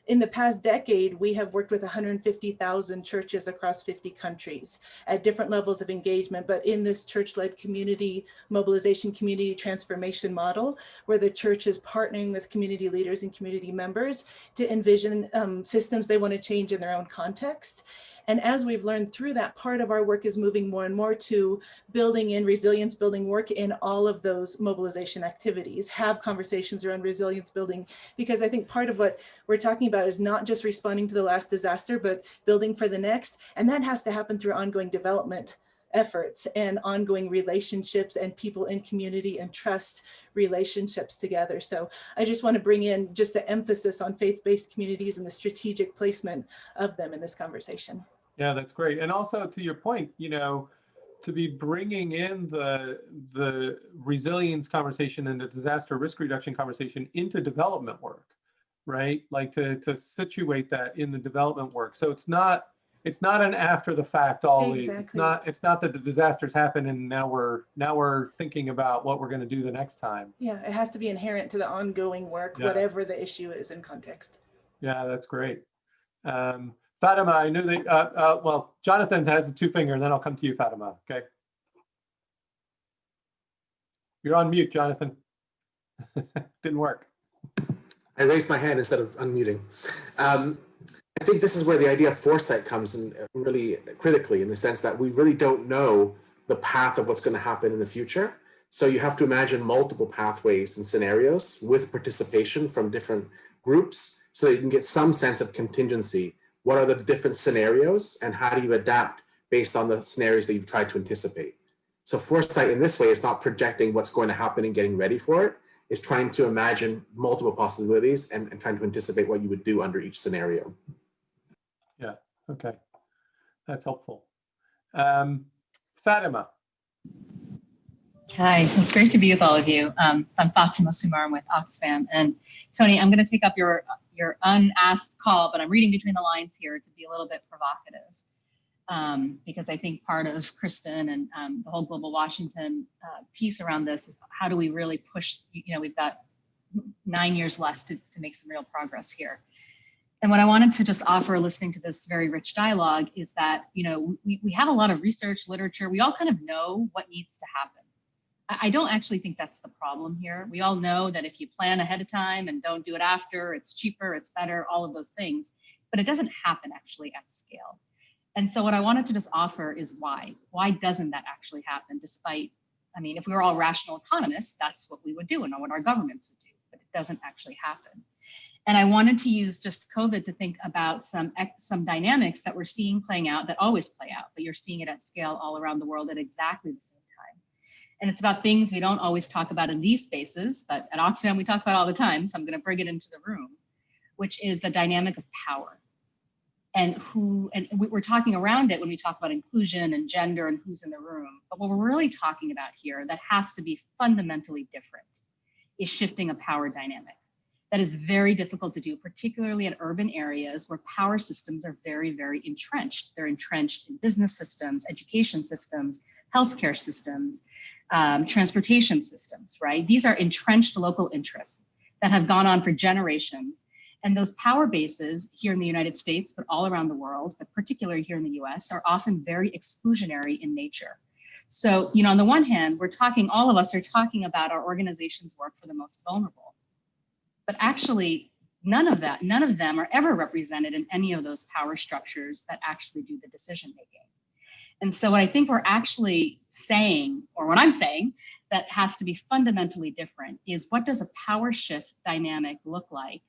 in the past decade, we have worked with 150,000 churches across 50 countries at different levels of engagement, but in this church-led community mobilization, community transformation model, where the church is partnering with community leaders and community members to envision systems they want to change in their own context. And as we've learned through that, part of our work is moving more and more to building in resilience building work in all of those mobilization activities, have conversations around resilience building, because I think part of what we're talking about is not just responding to the last disaster, but building for the next. And that has to happen through ongoing development efforts and ongoing relationships and people in community and trust relationships together. So I just want to bring in just the emphasis on faith-based communities and the strategic placement of them in this conversation. Yeah, that's great. And also to your point, you know, to be bringing in the resilience conversation and the disaster risk reduction conversation into development work, right? Like to situate that in the development work. So it's not an after the fact always. Exactly. It's not that the disasters happen and now we're thinking about what we're going to do the next time. Yeah, it has to be inherent to the ongoing work, Yeah. whatever the issue is in context. Yeah, that's great. Fatima, I knew that, well, Jonathan has the two finger, and then I'll come to you, Fatima, okay? You're on mute, Jonathan. Didn't work. I raised my hand instead of unmuting. I think this is where the idea of foresight comes in really critically, in the sense that we really don't know the path of what's going to happen in the future. So you have to imagine multiple pathways and scenarios with participation from different groups so that you can get some sense of contingency. What are the different scenarios and how do you adapt based on the scenarios that you've tried to anticipate? So foresight in this way is not projecting what's going to happen and getting ready for it. It's trying to imagine multiple possibilities and trying to anticipate what you would do under each scenario. Yeah, okay. That's helpful. Fatima. Hi, it's great to be with all of you. So I'm Fatima Sumar with Oxfam. And Tony, I'm going to take up your unasked call, but I'm reading between the lines here to be a little bit provocative. Because I think part of Kristen and the whole Global Washington piece around this is how do we really push, you know, we've got 9 years left to make some real progress here. And what I wanted to just offer listening to this very rich dialogue is that, you know, we have a lot of research, literature, we all kind of know what needs to happen. I don't actually think that's the problem here. We all know that if you plan ahead of time and don't do it after, it's cheaper, it's better, all of those things, but it doesn't happen actually at scale. And so what I wanted to just offer is why. Why doesn't that actually happen despite, I mean, if we were all rational economists, that's what we would do and what our governments would do, but it doesn't actually happen. And I wanted to use just COVID to think about some dynamics that we're seeing playing out that always play out, but you're seeing it at scale all around the world at exactly the same time. And it's about things we don't always talk about in these spaces, but at Oxfam we talk about all the time, so I'm going to bring it into the room, which is the dynamic of power. And we're talking around it when we talk about inclusion and gender and who's in the room. But what we're really talking about here that has to be fundamentally different is shifting a power dynamic. that is very difficult to do, particularly in urban areas where power systems are very, very entrenched. They're entrenched in business systems, education systems, healthcare systems, transportation systems, right? These are entrenched local interests that have gone on for generations. And those power bases here in the United States, but all around the world, but particularly here in the US, are often very exclusionary in nature. So, you know, on the one hand, we're talking, all of us are talking about our organization's work for the most vulnerable. But actually, none of them are ever represented in any of those power structures that actually do the decision making. And so what I think we're actually saying, or what I'm saying, that has to be fundamentally different is, what does a power shift dynamic look like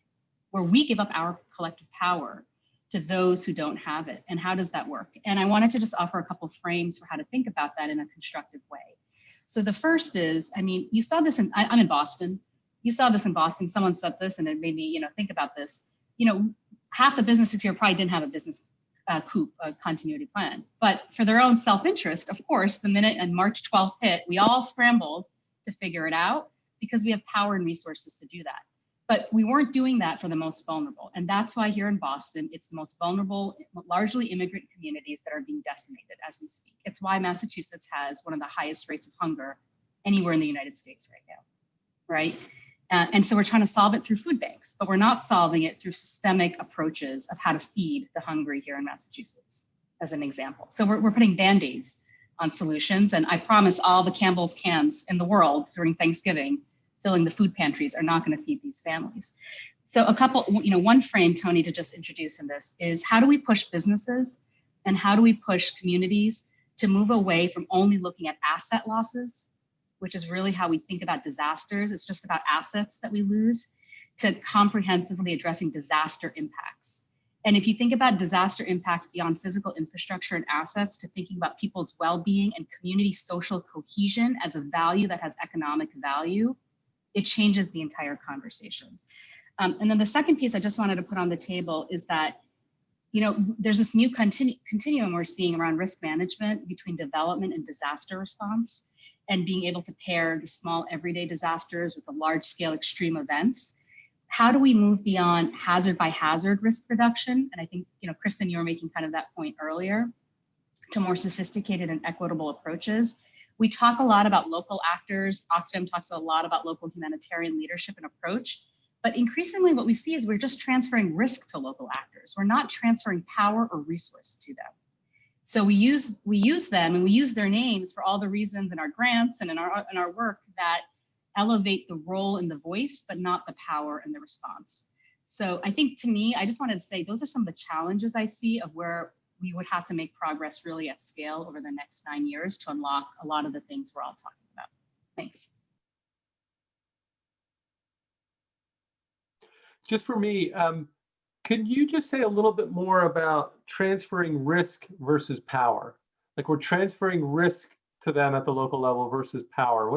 where we give up our collective power to those who don't have it? And how does that work? And I wanted to just offer a couple frames for how to think about that in a constructive way. So the first is, I mean, you saw this I'm in Boston. You saw this in Boston. Someone said this and it made me, you know, think about this. You know, half the businesses here probably didn't have a business continuity plan, but for their own self-interest, of course, the minute and March 12th hit, we all scrambled to figure it out because we have power and resources to do that. But we weren't doing that for the most vulnerable. And that's why here in Boston, it's the most vulnerable, largely immigrant communities that are being decimated as we speak. It's why Massachusetts has one of the highest rates of hunger anywhere in the United States right now, right? And so we're trying to solve it through food banks, but we're not solving it through systemic approaches of how to feed the hungry here in Massachusetts, as an example. So we're putting Band-Aids on solutions. And I promise all the Campbell's cans in the world during Thanksgiving, filling the food pantries, are not going to feed these families. So a couple, you know, one frame, Tony, to just introduce in this is, how do we push businesses and how do we push communities to move away from only looking at asset losses, which is really how we think about disasters. It's just about assets that we lose, to comprehensively addressing disaster impacts. And if you think about disaster impacts beyond physical infrastructure and assets, to thinking about people's well-being and community social cohesion as a value that has economic value, it changes the entire conversation. And then the second piece I just wanted to put on the table is that, you know, there's this new continuum we're seeing around risk management between development and disaster response, and being able to pair the small everyday disasters with the large scale extreme events. How do we move beyond hazard by hazard risk reduction? And I think, you know, Kristen, you were making kind of that point earlier, to more sophisticated and equitable approaches. We talk a lot about local actors. Oxfam talks a lot about local humanitarian leadership and approach. But increasingly what we see is we're just transferring risk to local actors. We're not transferring power or resource to them. So we use them and we use their names for all the reasons in our grants and in our work that elevate the role and the voice, but not the power and the response. So I think, to me, I just wanted to say those are some of the challenges I see of where we would have to make progress really at scale over the next 9 years to unlock a lot of the things we're all talking about. Thanks. Just for me, can you just say a little bit more about transferring risk versus power? Like, we're transferring risk to them at the local level versus power.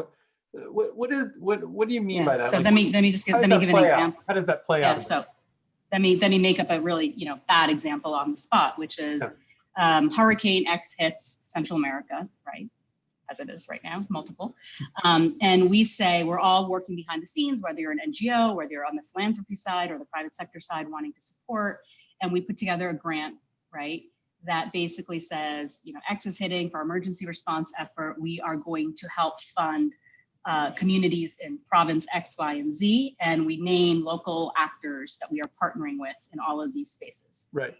What do you mean by that? So like, let me give an example. How does that play out? So let me make up a really, you know, bad example on the spot, which is Hurricane X hits Central America, right? As it is right now, multiple. And we say we're all working behind the scenes, whether you're an NGO, whether you're on the philanthropy side or the private sector side wanting to support. And we put together a grant, right, that basically says, you know, X is hitting for our emergency response effort. We are going to help fund communities in province X, Y, and Z. And we name local actors that we are partnering with in all of these spaces. Right.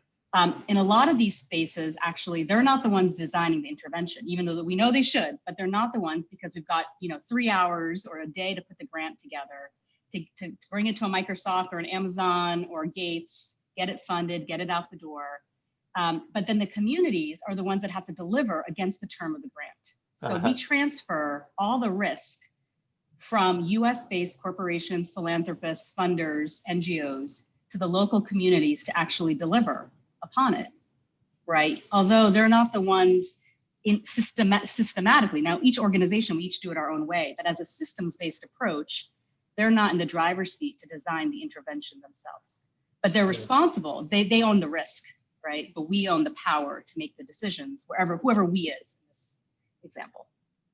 In a lot of these spaces, actually, they're not the ones designing the intervention, even though we know they should, but they're not the ones, because we've got, you know, 3 hours or a day to put the grant together, to bring it to a Microsoft or an Amazon or Gates, get it funded, get it out the door. But then the communities are the ones that have to deliver against the term of the grant. So we transfer all the risk from US-based corporations, philanthropists, funders, NGOs, to the local communities to actually deliver upon it, right? Although they're not the ones in systematically. Now, each organization, we each do it our own way, but as a systems-based approach, they're not in the driver's seat to design the intervention themselves. But they're responsible, they own the risk, right? But we own the power to make the decisions, whoever we is in this example.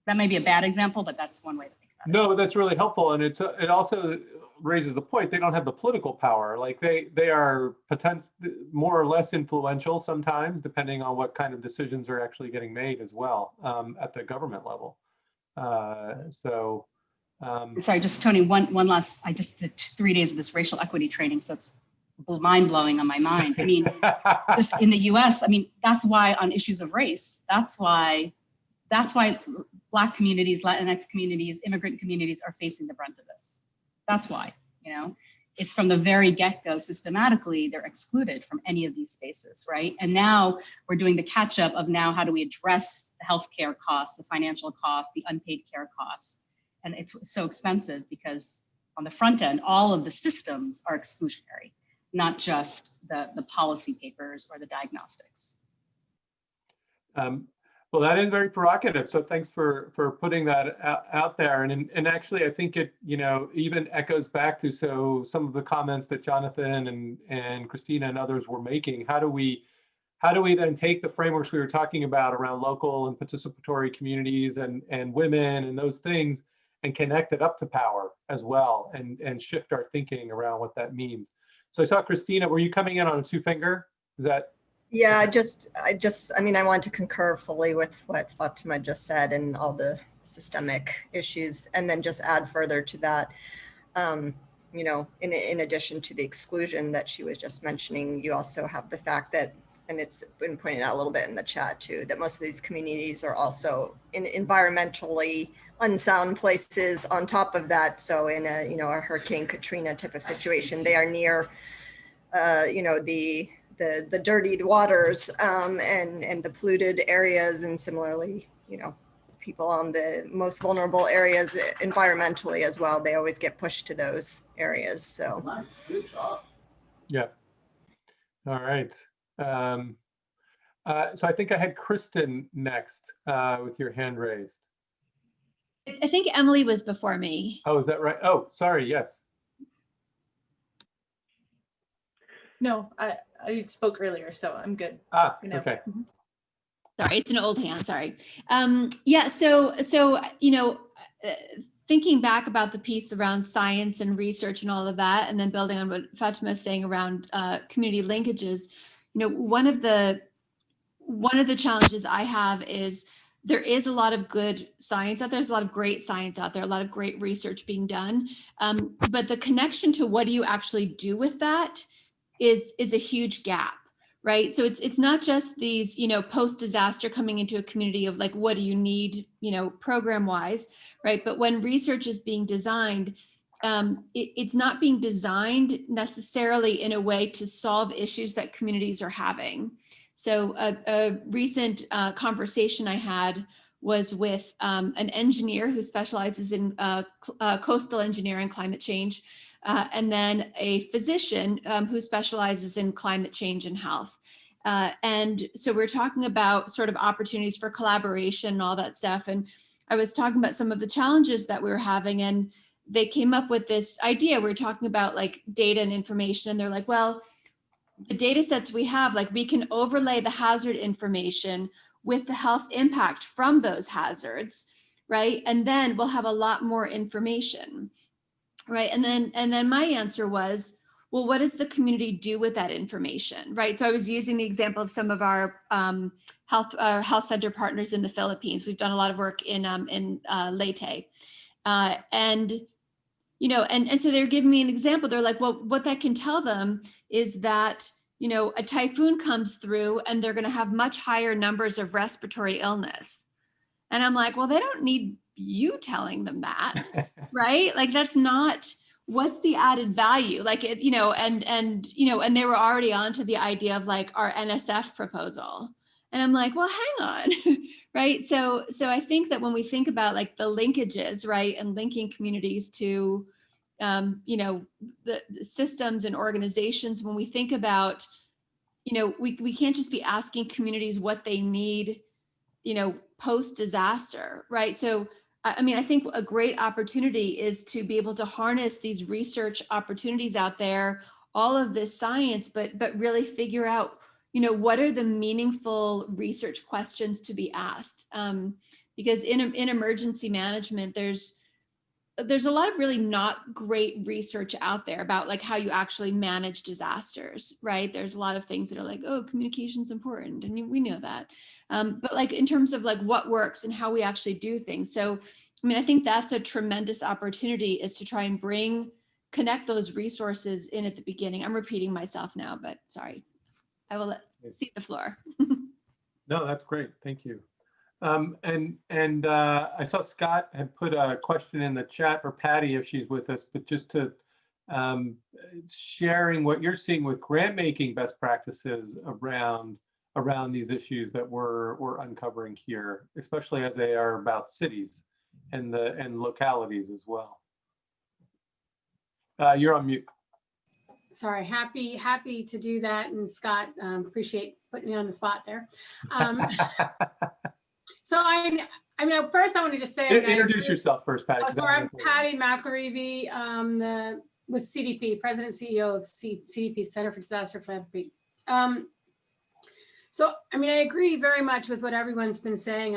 That may be a bad example, but that's one way to think about it. No, that's really helpful. And it also raises the point, they don't have the political power. Like they are more or less influential sometimes, depending on what kind of decisions are actually getting made as well at the government level. Sorry, just Tony, one last, I just did 3 days of this racial equity training, so it's mind blowing on my mind. I mean, just in the US, I mean, that's why on issues of race, that's why Black communities, Latinx communities, immigrant communities are facing the brunt of this. That's why, you know, it's from the very get-go systematically, they're excluded from any of these spaces, right? And now we're doing the catch up of now, how do we address the healthcare costs, the financial costs, the unpaid care costs? And it's so expensive because on the front end, all of the systems are exclusionary, not just the policy papers or the diagnostics. Well, that is very provocative. So thanks for putting that out there. And actually, I think it, you know, even echoes back to some of the comments that Jonathan and Christina and others were making. How do we then take the frameworks we were talking about around local and participatory communities and women and those things and connect it up to power as well and shift our thinking around what that means. So I saw Christina, were you coming in on a 2-finger? Is that? Yeah, I mean, I want to concur fully with what Fatima just said and all the systemic issues, and then just add further to that, you know, in addition to the exclusion that she was just mentioning, you also have the fact that, and it's been pointed out a little bit in the chat too, that most of these communities are also in environmentally unsound places on top of that. So in a, you know, a Hurricane Katrina type of situation, they are near, you know, the dirtied waters and the polluted areas, and similarly, you know, people on the most vulnerable areas environmentally as well, they always get pushed to those areas. So nice. Good job. Yeah. All right. So I think I had Kristen next with your hand raised. I think Emily was before me. Oh, is that right? Oh, sorry. Yes. No, I spoke earlier, so I'm good. Ah, for now. okay. Sorry, it's an old hand, sorry. Yeah, so you know, thinking back about the piece around science and research and all of that, and then building on what Fatima is saying around community linkages, you know, one of the challenges I have is there is a lot of good science out there. There's a lot of great science out there, a lot of great research being done. But the connection to what do you actually do with that is a huge gap, right? So it's not just these, you know, post-disaster coming into a community of like, what do you need, you know, program-wise, right? But when research is being designed, it's not being designed necessarily in a way to solve issues that communities are having. So a recent conversation I had was with an engineer who specializes in coastal engineering, climate change, and then a physician who specializes in climate change and health. And so we're talking about sort of opportunities for collaboration and all that stuff. And I was talking about some of the challenges that we were having, and they came up with this idea. We were talking about like data and information, and they're like, well, the data sets we have, like we can overlay the hazard information with the health impact from those hazards, right? And then we'll have a lot more information, right? And then my answer was, well, what does the community do with that information, right? So I was using the example of some of our health center partners in the Philippines. We've done a lot of work in Leyte, and you know, and so they're giving me an example. They're like, well, what that can tell them is that, you know, a typhoon comes through and they're going to have much higher numbers of respiratory illness. And I'm like, well, they don't need you telling them that, right? Like, that's not, what's the added value? Like, it, you know, and, you know, and they were already onto the idea of like our NSF proposal. And I'm like, well, hang on, right? So I think that when we think about like the linkages, right, and linking communities to, you know, the systems and organizations, when we think about, you know, we can't just be asking communities what they need, you know, post-disaster, right? So, I mean, I think a great opportunity is to be able to harness these research opportunities out there, all of this science, but really figure out, you know, what are the meaningful research questions to be asked? Because in emergency management, there's, there's a lot of really not great research out there about like how you actually manage disasters, right? There's a lot of things that are like, oh, communication's important, and we know that. But like in terms of like what works and how we actually do things. So, I mean, I think that's a tremendous opportunity, is to try and connect those resources in at the beginning. I'm repeating myself now, but sorry. I will cede the floor. No, that's great. Thank you. I saw Scott had put a question in the chat for Patty if she's with us, but just to sharing what you're seeing with grant making best practices around these issues that we're uncovering here, especially as they are about cities and localities as well. You're on mute. Sorry, happy to do that. And Scott, appreciate putting me on the spot there. So I mean, first I want to just say, introduce yourself first, Patty. Oh, sorry, I'm Patty McElreevy, with CDP, President and CEO of CDP, Center for Disaster Philanthropy. So, I mean, I agree very much with what everyone's been saying.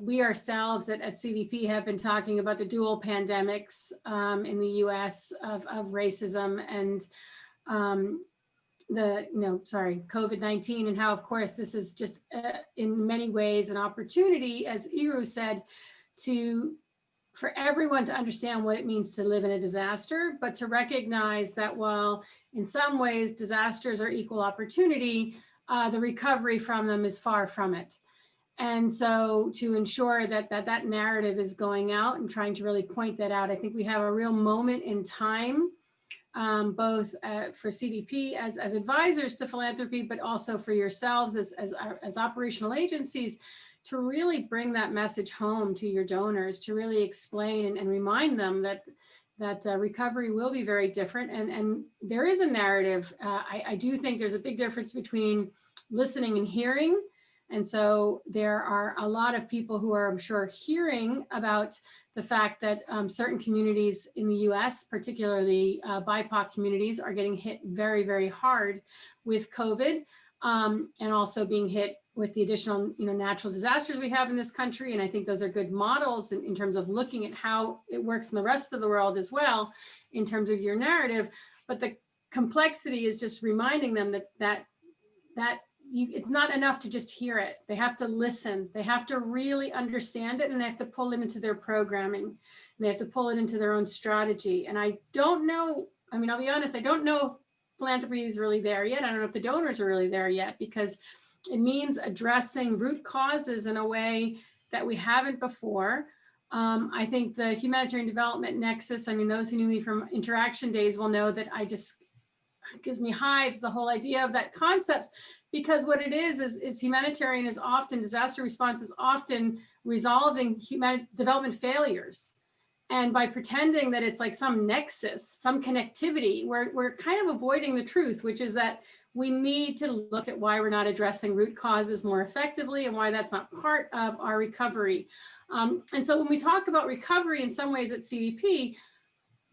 We ourselves at CDP have been talking about the dual pandemics in the U.S. of racism and COVID-19, and how, of course, this is just in many ways an opportunity, as Iru said, for everyone to understand what it means to live in a disaster, but to recognize that while in some ways disasters are equal opportunity, the recovery from them is far from it. And so to ensure that narrative is going out and trying to really point that out, I think we have a real moment in time, both for CDP as advisors to philanthropy, but also for yourselves as operational agencies, to really bring that message home to your donors, to really explain and remind them that recovery will be very different. And there is a narrative. I do think there's a big difference between listening and hearing. And so there are a lot of people who are, I'm sure, hearing about the fact that certain communities in the US, particularly BIPOC communities, are getting hit very, very hard with COVID, and also being hit with the additional natural disasters we have in this country. And I think those are good models in terms of looking at how it works in the rest of the world as well, in terms of your narrative. But the complexity is just reminding them that it's not enough to just hear it. They have to listen. They have to really understand it, and they have to pull it into their programming, and they have to pull it into their own strategy. And I don't know, I mean, I'll be honest, I don't know if philanthropy is really there yet. I don't know if the donors are really there yet, because it means addressing root causes in a way that we haven't before. I think the humanitarian development nexus, I mean, those who knew me from Interaction Days will know that it gives me hives, the whole idea of that concept, because what it is humanitarian is often, disaster response is often resolving development failures. And by pretending that it's like some nexus, some connectivity, we're kind of avoiding the truth, which is that we need to look at why we're not addressing root causes more effectively, and why that's not part of our recovery. And so when we talk about recovery in some ways at CDP,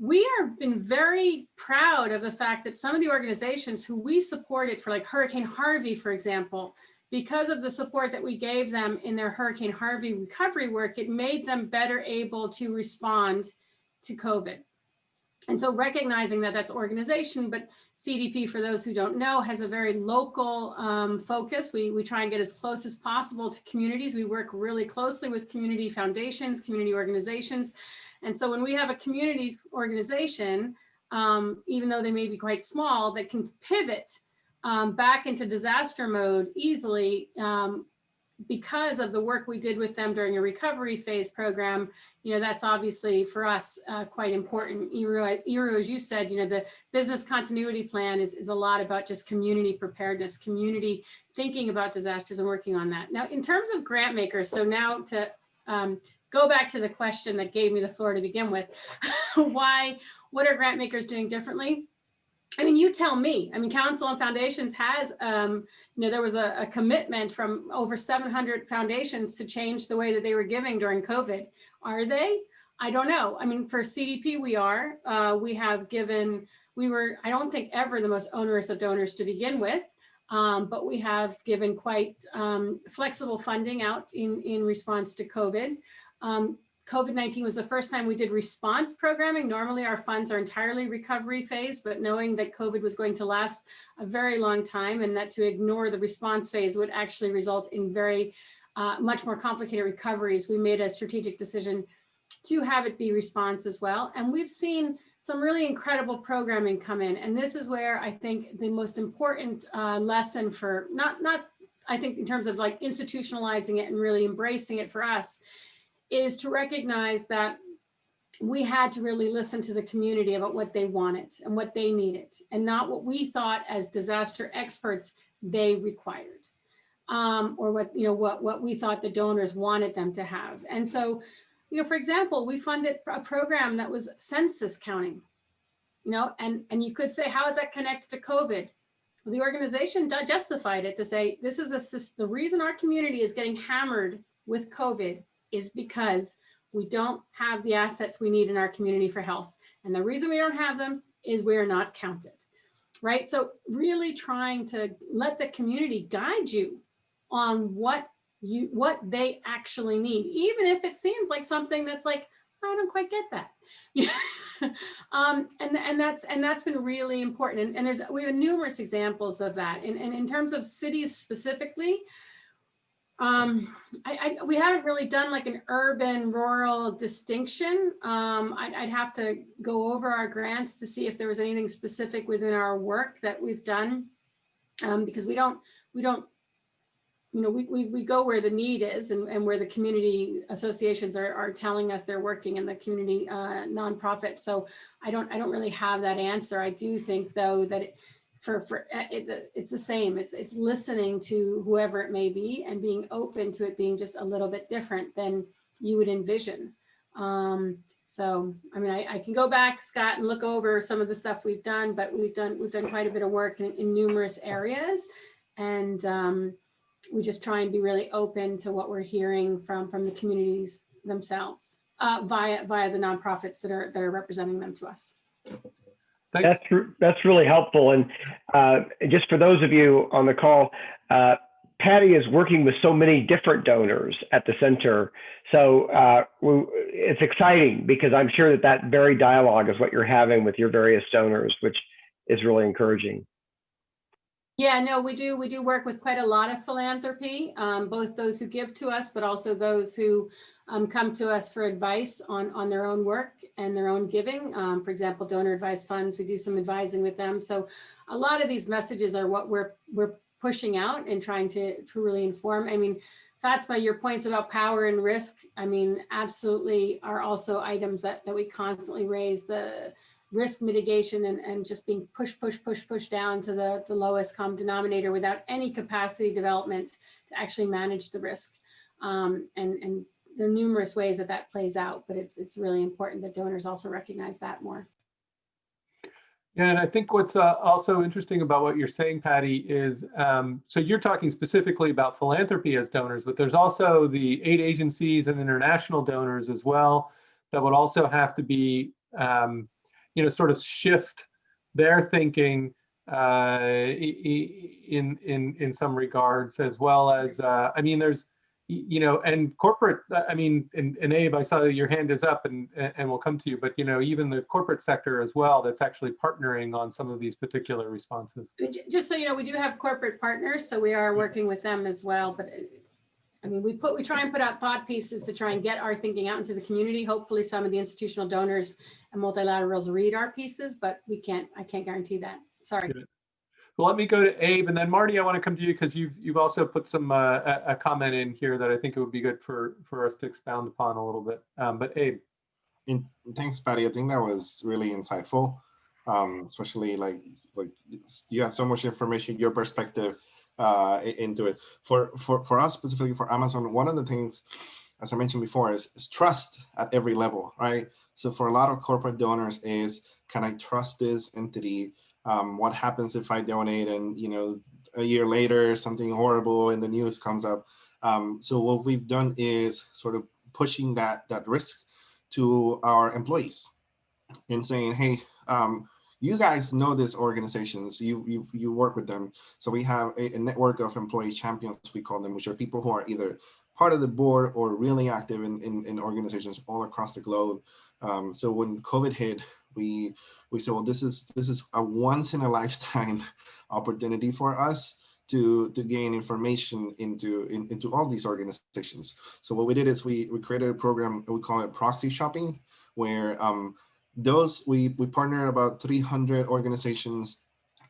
we have been very proud of the fact that some of the organizations who we supported for, like Hurricane Harvey, for example, because of the support that we gave them in their Hurricane Harvey recovery work, it made them better able to respond to COVID. And so recognizing that that's organization, but CDP, for those who don't know, has a very local focus. We try and get as close as possible to communities. We work really closely with community foundations, community organizations. And so when we have a community organization, even though they may be quite small, that can pivot back into disaster mode easily, because of the work we did with them during a recovery phase program, that's obviously for us quite important. Iru, as you said, the business continuity plan is a lot about just community preparedness, community thinking about disasters and working on that. Now, in terms of grant makers, so now to go back to the question that gave me the floor to begin with, what are grant makers doing differently? I mean, you tell me. I mean, Council on Foundations has, there was a commitment from over 700 foundations to change the way that they were giving during COVID. Are they? I don't know. I mean, for CDP, we are. We have given, I don't think ever the most onerous of donors to begin with, but we have given quite flexible funding out in response to COVID. COVID-19 was the first time we did response programming. Normally our funds are entirely recovery phase, but knowing that COVID was going to last a very long time and that to ignore the response phase would actually result in very much more complicated recoveries, we made a strategic decision to have it be response as well. And we've seen some really incredible programming come in. And this is where I think the most important lesson for not I think in terms of like institutionalizing it and really embracing it for us is to recognize that we had to really listen to the community about what they wanted and what they needed, and not what we thought as disaster experts they required, or what we thought the donors wanted them to have. And so, for example, we funded a program that was census counting, and you could say, how is that connected to COVID? Well, the organization justified it to say, this is the reason our community is getting hammered with COVID is because we don't have the assets we need in our community for health. And the reason we don't have them is we are not counted, right? So really trying to let the community guide you on what they actually need, even if it seems like something that's like, I don't quite get that. And that's been really important. And we have numerous examples of that. And in terms of cities specifically, we haven't really done like an urban rural distinction. I'd have to go over our grants to see if there was anything specific within our work that we've done, because we go where the need is and where the community associations are telling us they're working in the community nonprofit. So I don't really have that answer. I do think though that it's the same. It's listening to whoever it may be and being open to it being just a little bit different than you would envision. So, I mean, I can go back, Scott, and look over some of the stuff we've done, but we've done quite a bit of work in numerous areas, and we just try and be really open to what we're hearing from the communities themselves via the nonprofits that are representing them to us. Thanks. That's really helpful. And just for those of you on the call, Patty is working with so many different donors at the center. So it's exciting because I'm sure that very dialogue is what you're having with your various donors, which is really encouraging. Yeah, no, we do work with quite a lot of philanthropy, both those who give to us, but also those who come to us for advice on their own work and their own giving. For example, donor advised funds, we do some advising with them. So a lot of these messages are what we're pushing out and trying to really inform. I mean, Fatima, your points about power and risk, I mean, absolutely are also items that we constantly raise. The risk mitigation and just being pushed down to the lowest common denominator without any capacity development to actually manage the risk. And there are numerous ways that plays out, but it's really important that donors also recognize that more. Yeah, and I think what's also interesting about what you're saying, Patty, is so you're talking specifically about philanthropy as donors, but there's also the aid agencies and international donors as well that would also have to be sort of shift their thinking in some regards, as well as I mean, there's and corporate. I mean, and Abe, I saw that your hand is up, and we'll come to you. But even the corporate sector as well, that's actually partnering on some of these particular responses. Just so you know, we do have corporate partners, so we are working with them as well. But I mean, we try and put out thought pieces to try and get our thinking out into the community. Hopefully some of the institutional donors and multilaterals read our pieces, but I can't guarantee that. Sorry. Well, let me go to Abe, and then Marty, I want to come to you because you've also put some a comment in here that I think it would be good for us to expound upon a little bit. But Abe. Thanks, Patty. I think that was really insightful, especially like you have so much information, your perspective into it. For us specifically for Amazon, one of the things, as I mentioned before, is trust at every level, right? So for a lot of corporate donors is, can I trust this entity? What happens if I donate and a year later something horrible in the news comes up? So what we've done is sort of pushing that risk to our employees and saying, hey, you guys know these organizations, you work with them. So we have a network of employee champions, we call them, which are people who are either part of the board or really active in organizations all across the globe. So when COVID hit, we said, well, this is a once in a lifetime opportunity for us to gain information into all these organizations. So what we did is we created a program, we call it proxy shopping, where we partner about 300 organizations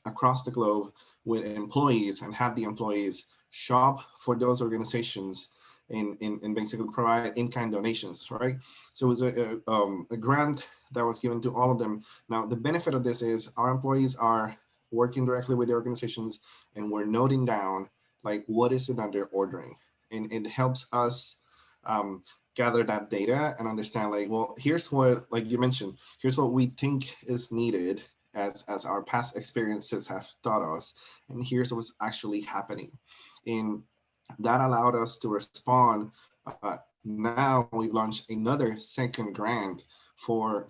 across the globe with employees and have the employees shop for those organizations and basically provide in-kind donations, right? So it was a grant that was given to all of them. Now, the benefit of this is our employees are working directly with the organizations, and we're noting down like what is it that they're ordering, and it helps us gather that data and understand like, well, here's what, like you mentioned, here's what we think is needed as our past experiences have taught us, and here's what's actually happening. And that allowed us to respond. Now we've launched another second grant for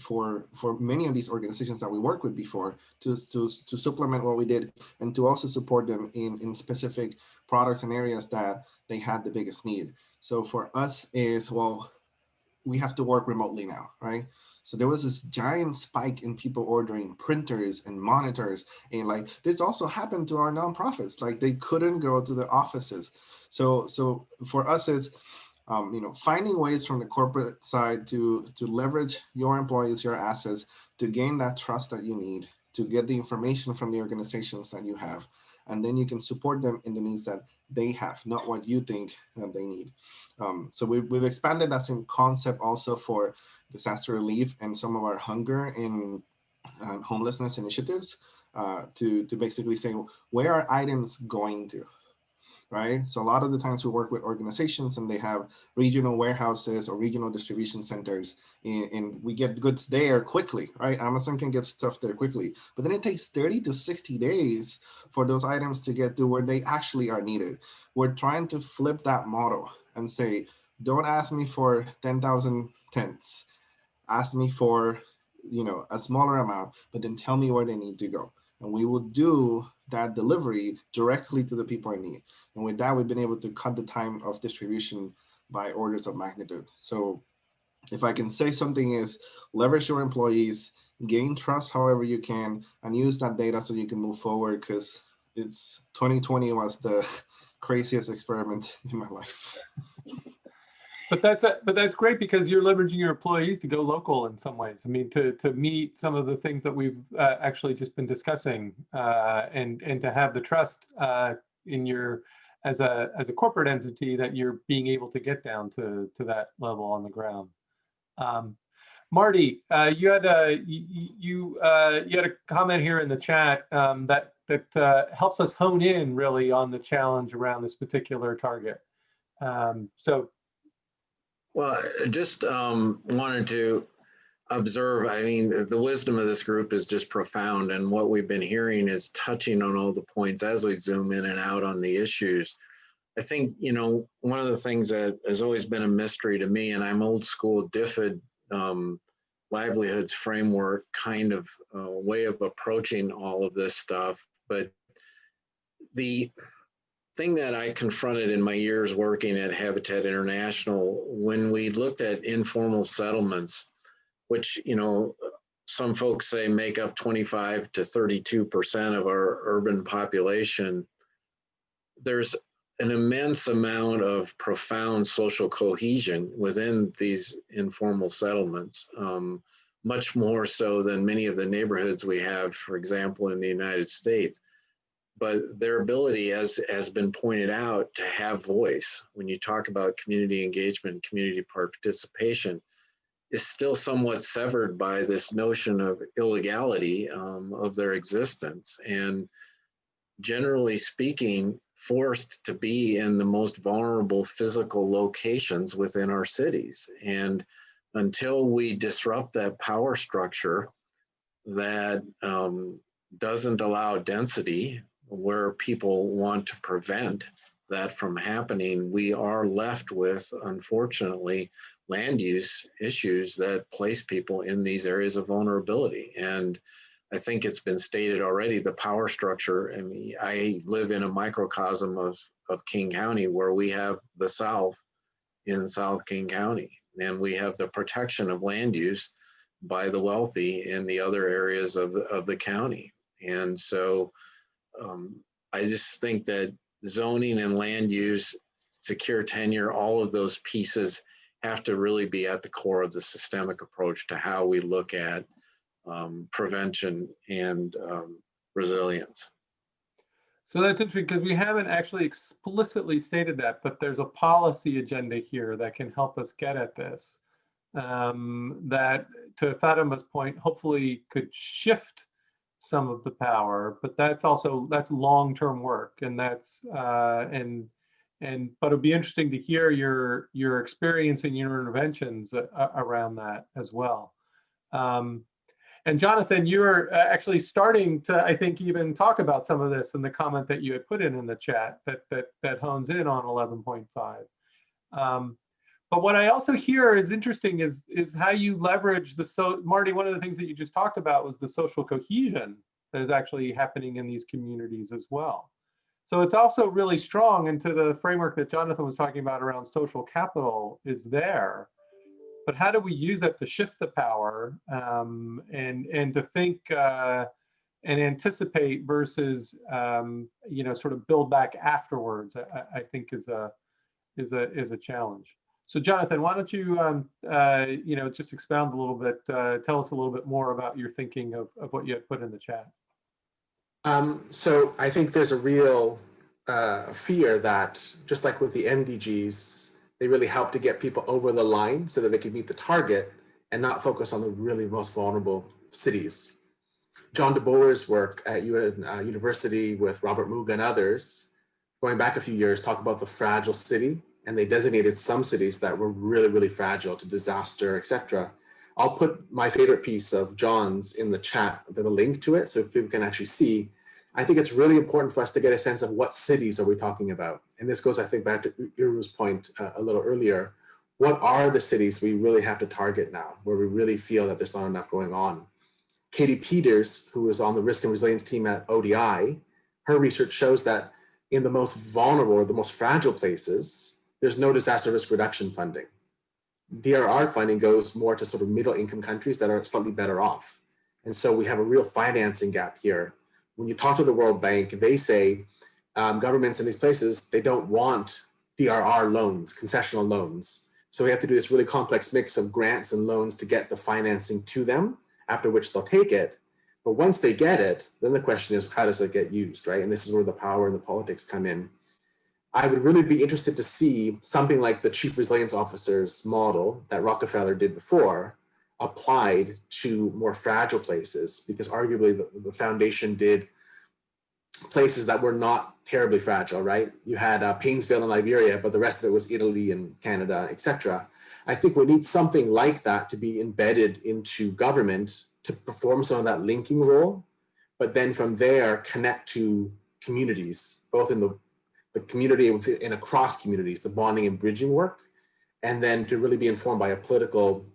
many of these organizations that we worked with before to supplement what we did and to also support them in specific products and areas that they had the biggest need. So for us is, well, we have to work remotely now, right? So there was this giant spike in people ordering printers and monitors, and like this also happened to our nonprofits, like they couldn't go to the offices. So for us is finding ways from the corporate side to leverage your employees, your assets, to gain that trust that you need, to get the information from the organizations that you have, and then you can support them in the needs that they have, not what you think that they need. So we've expanded that same concept also for disaster relief and some of our hunger and homelessness initiatives to basically say, where are items going to? Right? So a lot of the times we work with organizations and they have regional warehouses or regional distribution centers, and we get goods there quickly, right? Amazon can get stuff there quickly, but then it takes 30 to 60 days for those items to get to where they actually are needed. We're trying to flip that model and say, don't ask me for 10,000 tents. Ask me for, a smaller amount, but then tell me where they need to go. And we will do that delivery directly to the people in need. And with that, we've been able to cut the time of distribution by orders of magnitude. So if I can say something is leverage your employees, gain trust however you can, and use that data so you can move forward, because 2020 was the craziest experiment in my life. But that's great because you're leveraging your employees to go local in some ways. I mean, to meet some of the things that we've actually just been discussing, and to have the trust in your as a corporate entity that you're being able to get down to that level on the ground. Marty, you had a comment here in the chat that helps us hone in really on the challenge around this particular target. Well, just wanted to observe, I mean, the wisdom of this group is just profound, and what we've been hearing is touching on all the points as we zoom in and out on the issues. I think, one of the things that has always been a mystery to me, and I'm old school DFID livelihoods framework kind of way of approaching all of this stuff, but the thing that I confronted in my years working at Habitat International, when we looked at informal settlements, which, some folks say make up 25 to 32% of our urban population, there's an immense amount of profound social cohesion within these informal settlements, much more so than many of the neighborhoods we have, for example, in the United States. But their ability, as has been pointed out, to have voice when you talk about community engagement, community participation, is still somewhat severed by this notion of illegality of their existence. And generally speaking, forced to be in the most vulnerable physical locations within our cities. And until we disrupt that power structure that doesn't allow density, where people want to prevent that from happening, we are left with, unfortunately, land use issues that place people in these areas of vulnerability. And I think it's been stated already, the power structure. I mean, I live in a microcosm of King County where we have the South in South King County. And we have the protection of land use by the wealthy in the other areas of the county. And so I just think that zoning and land use, secure tenure, all of those pieces have to really be at the core of the systemic approach to how we look at prevention and resilience. So that's interesting because we haven't actually explicitly stated that, but there's a policy agenda here that can help us get at this. That, to Fatima's point, hopefully could shift some of the power, but that's long-term work, and that's but it'd be interesting to hear your experience and your interventions around that as well. And Jonathan, you're actually starting to, I think, even talk about some of this in the comment that you had put in the chat that hones in on 11.5. But what I also hear is interesting is how you leverage Marty, one of the things that you just talked about was the social cohesion that is actually happening in these communities as well. So it's also really strong into the framework that Jonathan was talking about around social capital is there. But how do we use that to shift the power and to think and anticipate versus sort of build back afterwards? I think is a challenge. So Jonathan, why don't you just expound a little bit, tell us a little bit more about your thinking of what you had put in the chat. So I think there's a real fear that, just like with the MDGs, they really help to get people over the line so that they can meet the target and not focus on the really most vulnerable cities. John DeBoer's work at university with Robert Muga and others, going back a few years, talk about the fragile city, and they designated some cities that were really, really fragile to disaster, etc. I'll put my favorite piece of John's in the chat, with a link to it, so people can actually see. I think it's really important for us to get a sense of what cities are we talking about. And this goes, I think, back to Iru's point a little earlier. What are the cities we really have to target now, where we really feel that there's not enough going on? Katie Peters, who is on the risk and resilience team at ODI, her research shows that in the most vulnerable or the most fragile places, there's no disaster risk reduction funding. DRR funding goes more to sort of middle income countries that are slightly better off. And so we have a real financing gap here. When you talk to the World Bank, they say governments in these places, they don't want DRR loans, concessional loans. So we have to do this really complex mix of grants and loans to get the financing to them, after which they'll take it. But once they get it, then the question is, how does it get used, right? And this is where the power and the politics come in. I would really be interested to see something like the Chief Resilience Officer's model that Rockefeller did before applied to more fragile places, because arguably the foundation did places that were not terribly fragile, right? You had Painesville in Liberia, but the rest of it was Italy and Canada, etc. I think we need something like that to be embedded into government to perform some of that linking role, but then from there connect to communities, both in the community and across communities, the bonding and bridging work, and then to really be informed by a political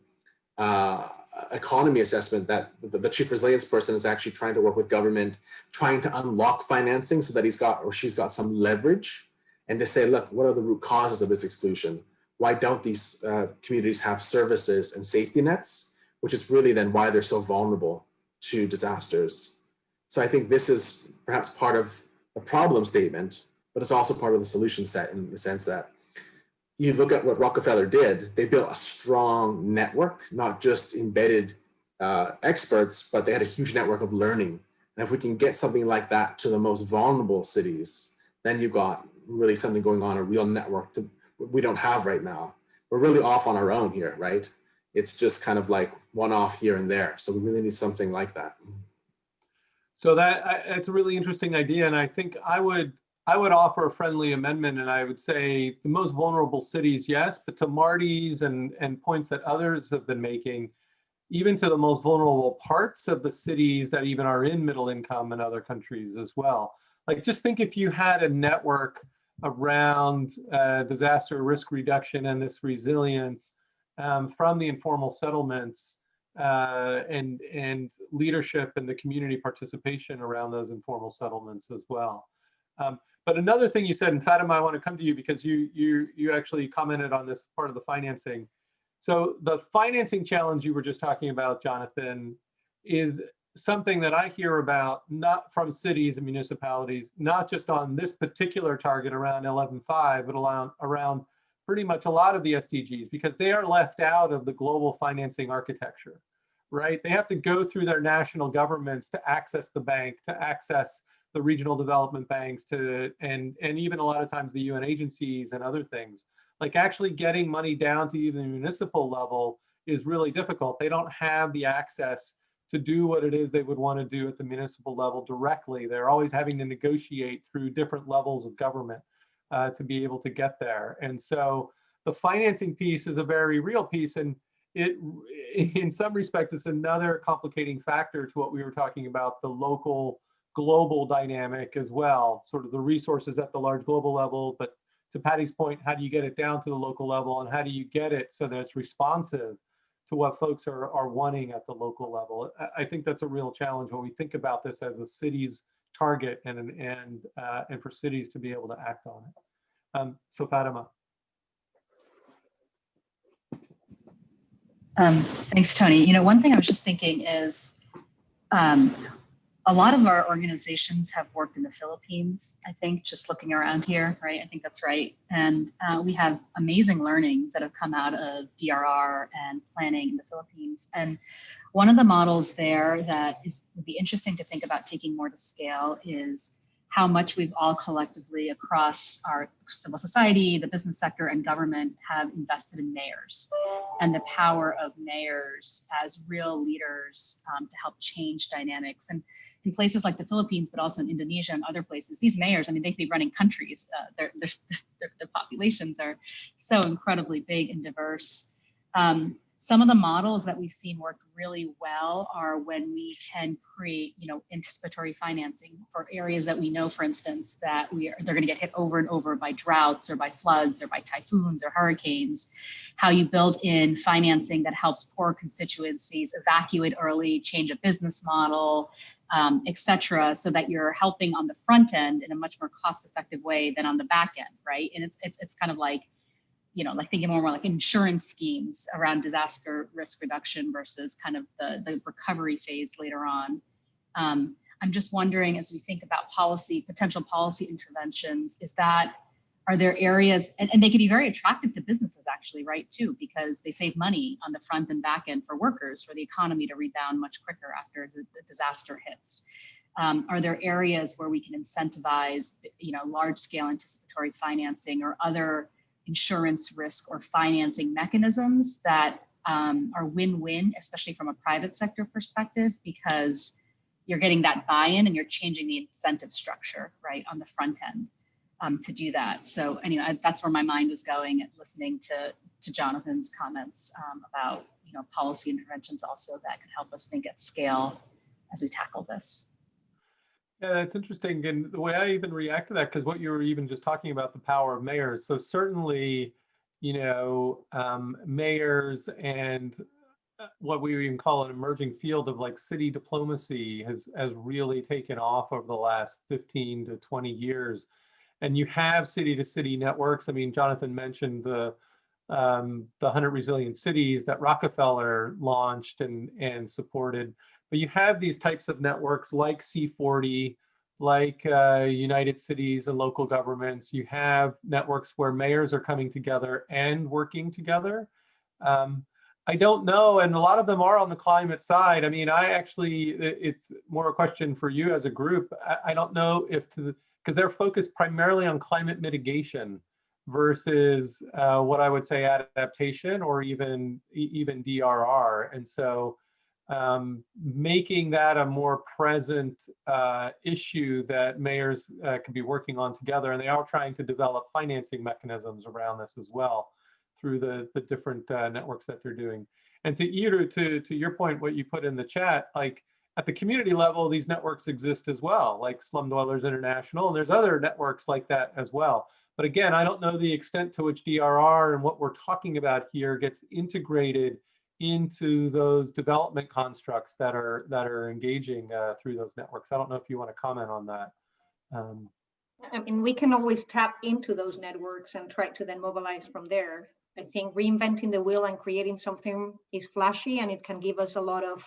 economy assessment that the chief resilience person is actually trying to work with government, trying to unlock financing so that he's got or she's got some leverage, and to say, look, what are the root causes of this exclusion? Why don't these communities have services and safety nets, which is really then why they're so vulnerable to disasters. So I think this is perhaps part of the problem statement, but it's also part of the solution set, in the sense that you look at what Rockefeller did. They built a strong network, not just embedded experts, but they had a huge network of learning. And if we can get something like that to the most vulnerable cities, then you've got really something going on, a real network we don't have right now. We're really off on our own here, right? It's just kind of like one-off here and there. So we really need something like that. So that's a really interesting idea. And I think I would offer a friendly amendment, and I would say the most vulnerable cities, yes, but to Marty's and points that others have been making, even to the most vulnerable parts of the cities that even are in middle income in other countries as well. Like, just think if you had a network around disaster risk reduction and this resilience from the informal settlements and leadership and the community participation around those informal settlements as well. But another thing you said, and Fatima, I want to come to you because you actually commented on this part of the financing. So the financing challenge you were just talking about, Jonathan, is something that I hear about, not from cities and municipalities, not just on this particular target around 11.5, but around pretty much a lot of the SDGs, because they are left out of the global financing architecture, right? They have to go through their national governments to access the bank, to access the regional development banks, and even a lot of times the UN agencies and other things. Like actually getting money down to even the municipal level is really difficult. They don't have the access to do what it is they would want to do at the municipal level directly. They're always having to negotiate through different levels of government to be able to get there. And so the financing piece is a very real piece, and it, in some respects, it's another complicating factor to what we were talking about, the local global dynamic as well, sort of the resources at the large global level. But to Patty's point, how do you get it down to the local level, and how do you get it so that it's responsive to what folks are wanting at the local level? I think that's a real challenge when we think about this as a city's target and for cities to be able to act on it. So Fatima. Thanks, Tony. You know, one thing I was just thinking is a lot of our organizations have worked in the Philippines, I think, just looking around here, right? I think that's right. And we have amazing learnings that have come out of DRR and planning in the Philippines. And one of the models there that would be interesting to think about taking more to scale is how much we've all collectively across our civil society, the business sector, and government have invested in mayors and the power of mayors as real leaders to help change dynamics. And in places like the Philippines, but also in Indonesia and other places, these mayors, I mean, they could be running countries. Their populations are so incredibly big and diverse. Some of the models that we've seen work really well are when we can create, you know, anticipatory financing for areas that we know, for instance, that they're going to get hit over and over by droughts or by floods or by typhoons or hurricanes. How you build in financing that helps poor constituencies evacuate early, change a business model, et cetera, so that you're helping on the front end in a much more cost-effective way than on the back end, right? And it's kind of like, you know, like thinking more like insurance schemes around disaster risk reduction versus kind of the recovery phase later on. I'm just wondering, as we think about potential policy interventions, are there areas, and they can be very attractive to businesses actually, right, too, because they save money on the front and back end for workers, for the economy to rebound much quicker after the disaster hits. Are there areas where we can incentivize, you know, large scale anticipatory financing or other insurance risk or financing mechanisms that are win-win, especially from a private sector perspective, because you're getting that buy-in and you're changing the incentive structure, right, on the front end to do that. So anyway, that's where my mind was going at listening to Jonathan's comments about, you know, policy interventions also that could help us think at scale as we tackle this. Yeah, that's interesting. And the way I even react to that, because what you were even just talking about, the power of mayors. So certainly, you know, mayors and what we even call an emerging field of like city diplomacy has really taken off over the last 15 to 20 years. And you have city to city networks. I mean, Jonathan mentioned the 100 Resilient Cities that Rockefeller launched and supported. But you have these types of networks like C40, like United Cities and local governments. You have networks where mayors are coming together and working together. I don't know, and a lot of them are on the climate side. I mean, it's more a question for you as a group. I don't know because they're focused primarily on climate mitigation versus what I would say adaptation or even DRR. And so making that a more present issue that mayors can be working on together, and they are trying to develop financing mechanisms around this as well through the different networks that they're doing. And to your point, what you put in the chat, like at the community level, these networks exist as well, like Slum Dwellers International, and there's other networks like that as well. But again, I don't know the extent to which DRR and what we're talking about here gets integrated into those development constructs that are engaging through those networks. I don't know if you want to comment on that. I mean, we can always tap into those networks and try to then mobilize from there. I think reinventing the wheel and creating something is flashy and it can give us a lot of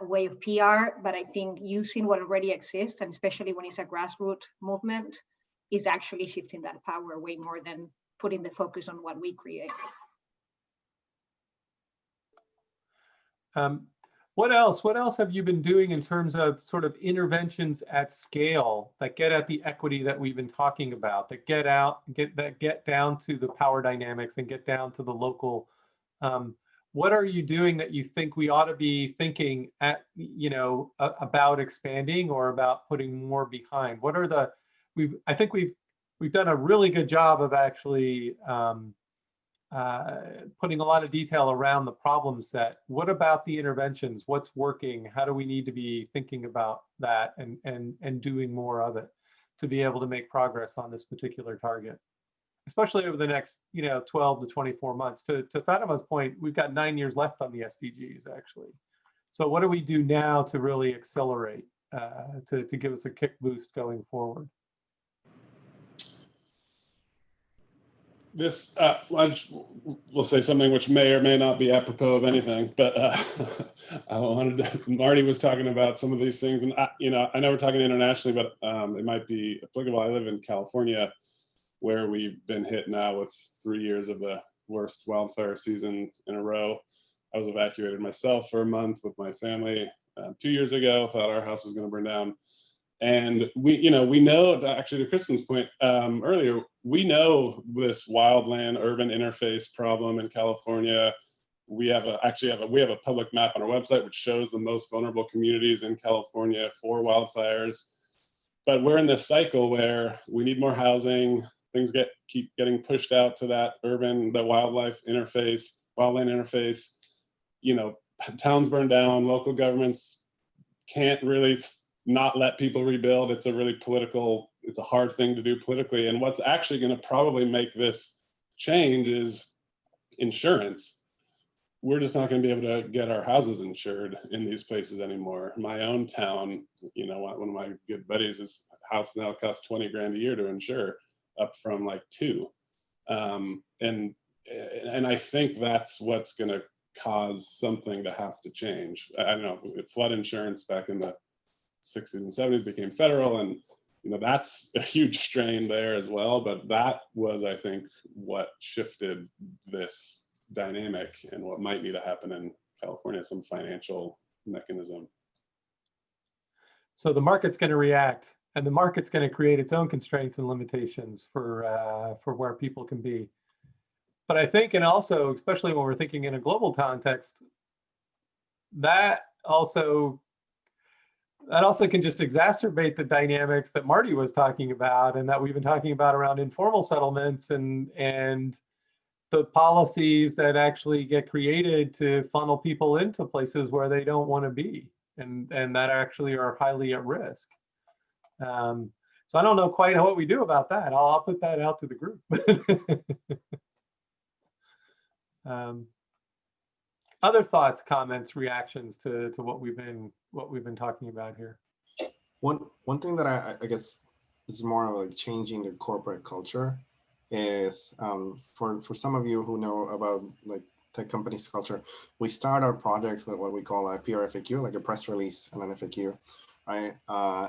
way of PR, but I think using what already exists, and especially when it's a grassroots movement, is actually shifting that power way more than putting the focus on what we create. What else have you been doing in terms of sort of interventions at scale that get at the equity that we've been talking about, that get down to the power dynamics and get down to the local? What are you doing that you think we ought to be thinking at, about expanding or about putting more behind? What are I think we've done a really good job of actually putting a lot of detail around the problem set. What about the interventions? What's working? How do we need to be thinking about that and doing more of it to be able to make progress on this particular target, especially over the next 12 to 24 months? To Fatima's point, we've got 9 years left on the SDGs actually. So what do we do now to really accelerate, to give us a kick boost going forward? This, we'll say something which may or may not be apropos of anything, but Marty was talking about some of these things, and I know we're talking internationally, but it might be applicable. I live in California, where we've been hit now with 3 years of the worst wildfire season in a row. I was evacuated myself for a month with my family 2 years ago, thought our house was going to burn down. And we know, actually to Kristen's point earlier, we know this wildland urban interface problem in California. We have a public map on our website which shows the most vulnerable communities in California for wildfires. But we're in this cycle where we need more housing. Things keep getting pushed out to that wildland interface. Towns burn down. Local governments can't really not let people rebuild. It's a hard thing to do politically. And what's actually going to probably make this change is insurance. We're just not going to be able to get our houses insured in these places anymore. My own town, one of my good buddies, his house now costs 20 grand a year to insure, up from like 2. And I think that's what's going to cause something to have to change. I don't know, flood insurance back in the 60s and 70s became federal, and that's a huge strain there as well. But that was, I think, what shifted this dynamic and what might need to happen in California, some financial mechanism. So the market's going to react, and the market's going to create its own constraints and limitations for where people can be. But I think, and also, especially when we're thinking in a global context, that also can just exacerbate the dynamics that Marty was talking about and that we've been talking about around informal settlements and the policies that actually get created to funnel people into places where they don't want to be and that actually are highly at risk. So I don't know quite what we do about that. I'll put that out to the group. Other thoughts, comments, reactions to what we've been talking about here? One thing that I guess is more of like changing the corporate culture is for some of you who know about like tech companies culture, we start our projects with what we call a PR FAQ, like a press release and an FAQ, right?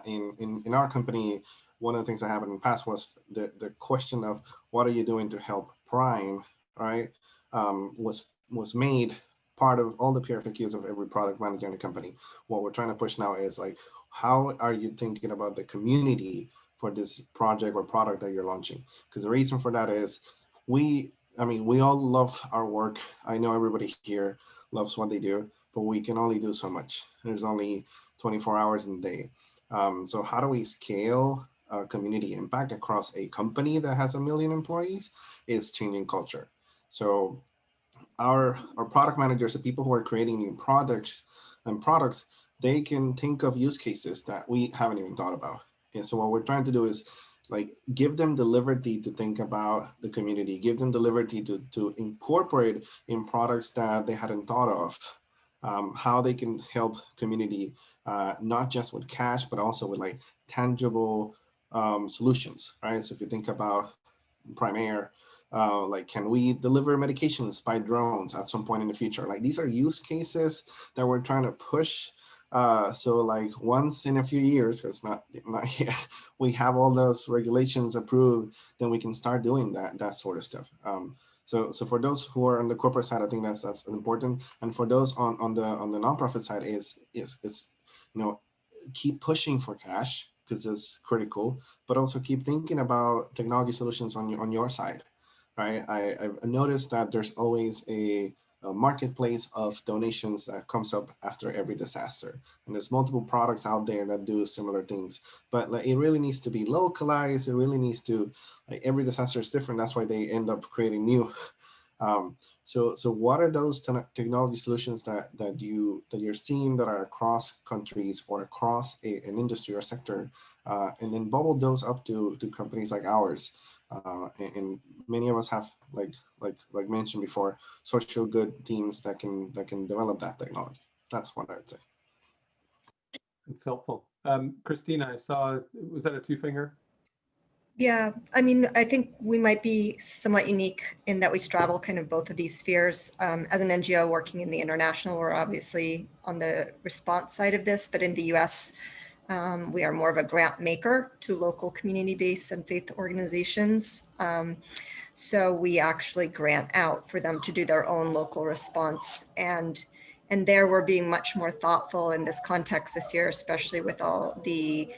In our company, one of the things that happened in the past was the question of what are you doing to help Prime, right? Was made part of all the PR FAQs of every product manager in the company. What we're trying to push now is like, how are you thinking about the community for this project or product that you're launching? Because the reason for that is we all love our work. I know everybody here loves what they do, but we can only do so much. There's only 24 hours in the day. So how do we scale community impact across a company that has 1 million employees is changing culture. So our product managers, the people who are creating new products, they can think of use cases that we haven't even thought about. And so what we're trying to do is like give them the liberty to think about the community, give them the liberty to incorporate in products that they hadn't thought of, how they can help community, not just with cash, but also with like tangible solutions, right? So if you think about prime air, like, can we deliver medications by drones at some point in the future? Like, these are use cases that we're trying to push. So like once in a few years, because not yet, we have all those regulations approved, then we can start doing that sort of stuff. So for those who are on the corporate side, I think that's important. And for those on the nonprofit side, is keep pushing for cash, because it's critical, but also keep thinking about technology solutions on your side, right? I've noticed that there's always a marketplace of donations that comes up after every disaster, and there's multiple products out there that do similar things, but like, it really needs to be localized. It really needs to, like, every disaster is different. That's why they end up creating new. So what are those technology solutions that you're seeing that are across countries or across an industry or sector, and then bubble those up to companies like ours, and many of us have, like mentioned before, social good teams that can develop that technology. That's what I would say. It's helpful. Christina, I saw, was that a two-finger? Yeah, I mean, I think we might be somewhat unique in that we straddle kind of both of these spheres. As an NGO working in the international, we're obviously on the response side of this, but in the US, we are more of a grant maker to local community-based and faith organizations. So we actually grant out for them to do their own local response. And there we're being much more thoughtful in this context this year, especially with all the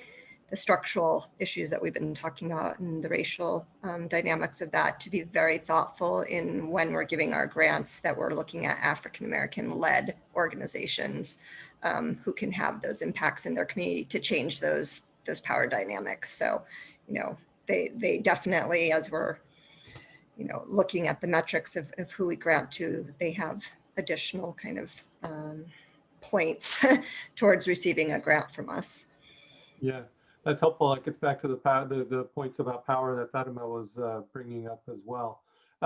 structural issues that we've been talking about and the racial dynamics of that, to be very thoughtful in when we're giving our grants, that we're looking at African-American led organizations who can have those impacts in their community to change those power dynamics. So, they definitely, as we're, looking at the metrics of who we grant to, they have additional kind of points towards receiving a grant from us. Yeah. That's helpful. It gets back to the points about power that Fatima was bringing up as well.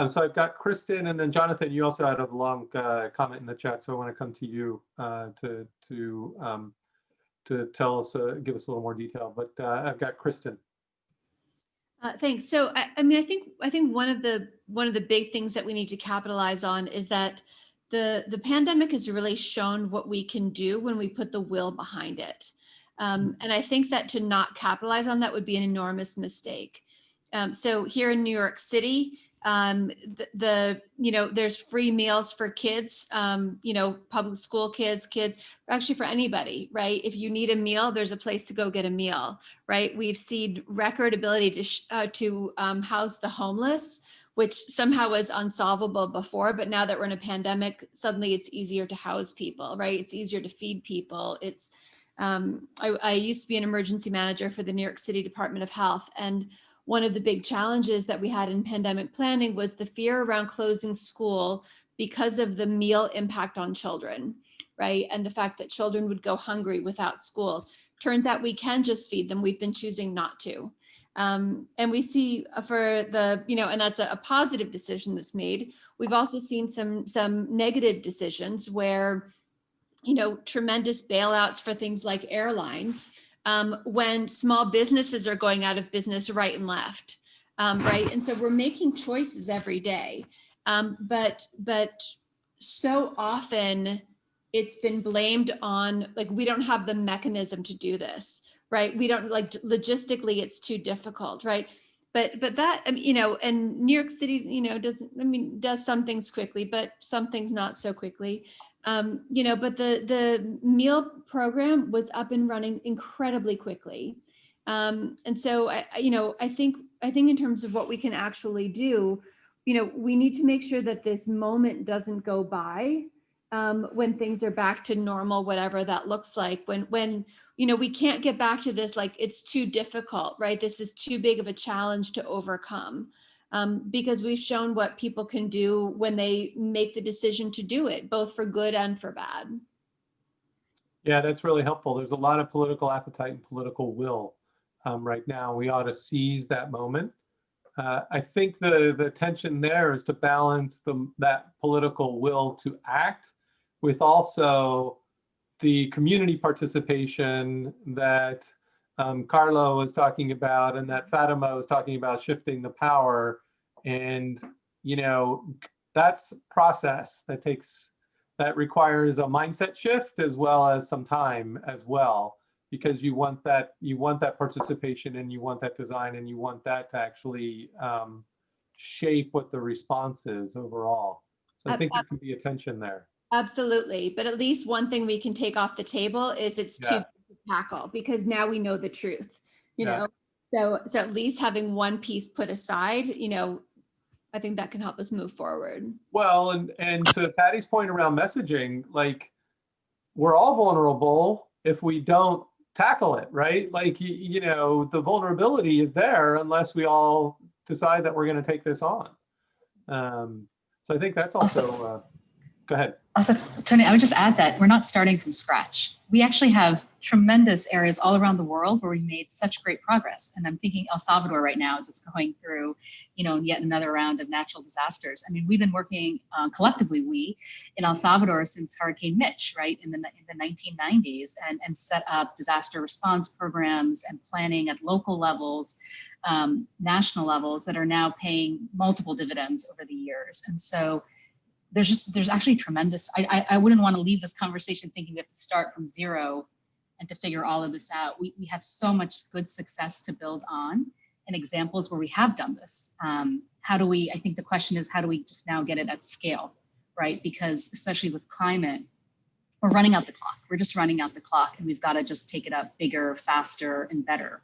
So I've got Kristen, and then Jonathan, you also had a long comment in the chat, so I want to come to you to tell us, give us a little more detail. But I've got Kristen. Thanks. So I mean, I think one of the big things that we need to capitalize on is that the pandemic has really shown what we can do when we put the will behind it. And I think that to not capitalize on that would be an enormous mistake. So here in New York City, there's free meals for kids, public school kids, actually for anybody, right? If you need a meal, there's a place to go get a meal, right? We've seen record ability to house the homeless, which somehow was unsolvable before, but now that we're in a pandemic, suddenly it's easier to house people, right? It's easier to feed people. I used to be an emergency manager for the New York City Department of Health. And one of the big challenges that we had in pandemic planning was the fear around closing school because of the meal impact on children, right? And the fact that children would go hungry without school. Turns out we can just feed them. We've been choosing not to. And we see for the, and that's a positive decision that's made. We've also seen some negative decisions where tremendous bailouts for things like airlines, when small businesses are going out of business right and left, right? And so we're making choices every day. But so often it's been blamed on, like, we don't have the mechanism to do this, right? We don't, like, logistically, it's too difficult, right? But that, and New York City, does some things quickly, but some things not so quickly. But the meal program was up and running incredibly quickly. And so I think in terms of what we can actually do, we need to make sure that this moment doesn't go by when things are back to normal, whatever that looks like, when we can't get back to this, like, it's too difficult, right? This is too big of a challenge to overcome. Because we've shown what people can do when they make the decision to do it, both for good and for bad. Yeah, that's really helpful. There's a lot of political appetite and political will right now. We ought to seize that moment. I think the tension there is to balance that political will to act with also the community participation that Carlo was talking about and that Fatima was talking about, shifting the power. And, you know, that's process that requires a mindset shift as well as some time as well, because you want that participation, and you want that design, and you want that to actually shape what the response is overall. So I think there can be a tension there. Absolutely. But at least one thing we can take off the table is it's too big to tackle, because now we know the truth, you know? So at least having one piece put aside, you know, I think that can help us move forward. Well, and to Patty's point around messaging, like, we're all vulnerable if we don't tackle it, right? Like, you know, the vulnerability is there unless we all decide that we're going to take this on. So I think that's also go ahead. Also, Tony, I would just add that we're not starting from scratch. We actually have tremendous areas all around the world where we made such great progress. And I'm thinking El Salvador right now as it's going through, you know, yet another round of natural disasters. I mean, we've been working collectively, we in El Salvador since Hurricane Mitch, right, in the 1990s, and set up disaster response programs and planning at local levels, national levels, that are now paying multiple dividends over the years. And so there's actually tremendous, I wouldn't want to leave this conversation thinking we have to start from zero and to figure all of this out. We have so much good success to build on and examples where we have done this. How do we, I think the question is, how do we just now get it at scale, right? Because especially with climate, we're running out the clock. We're just running out the clock, and we've got to just take it up bigger, faster, and better.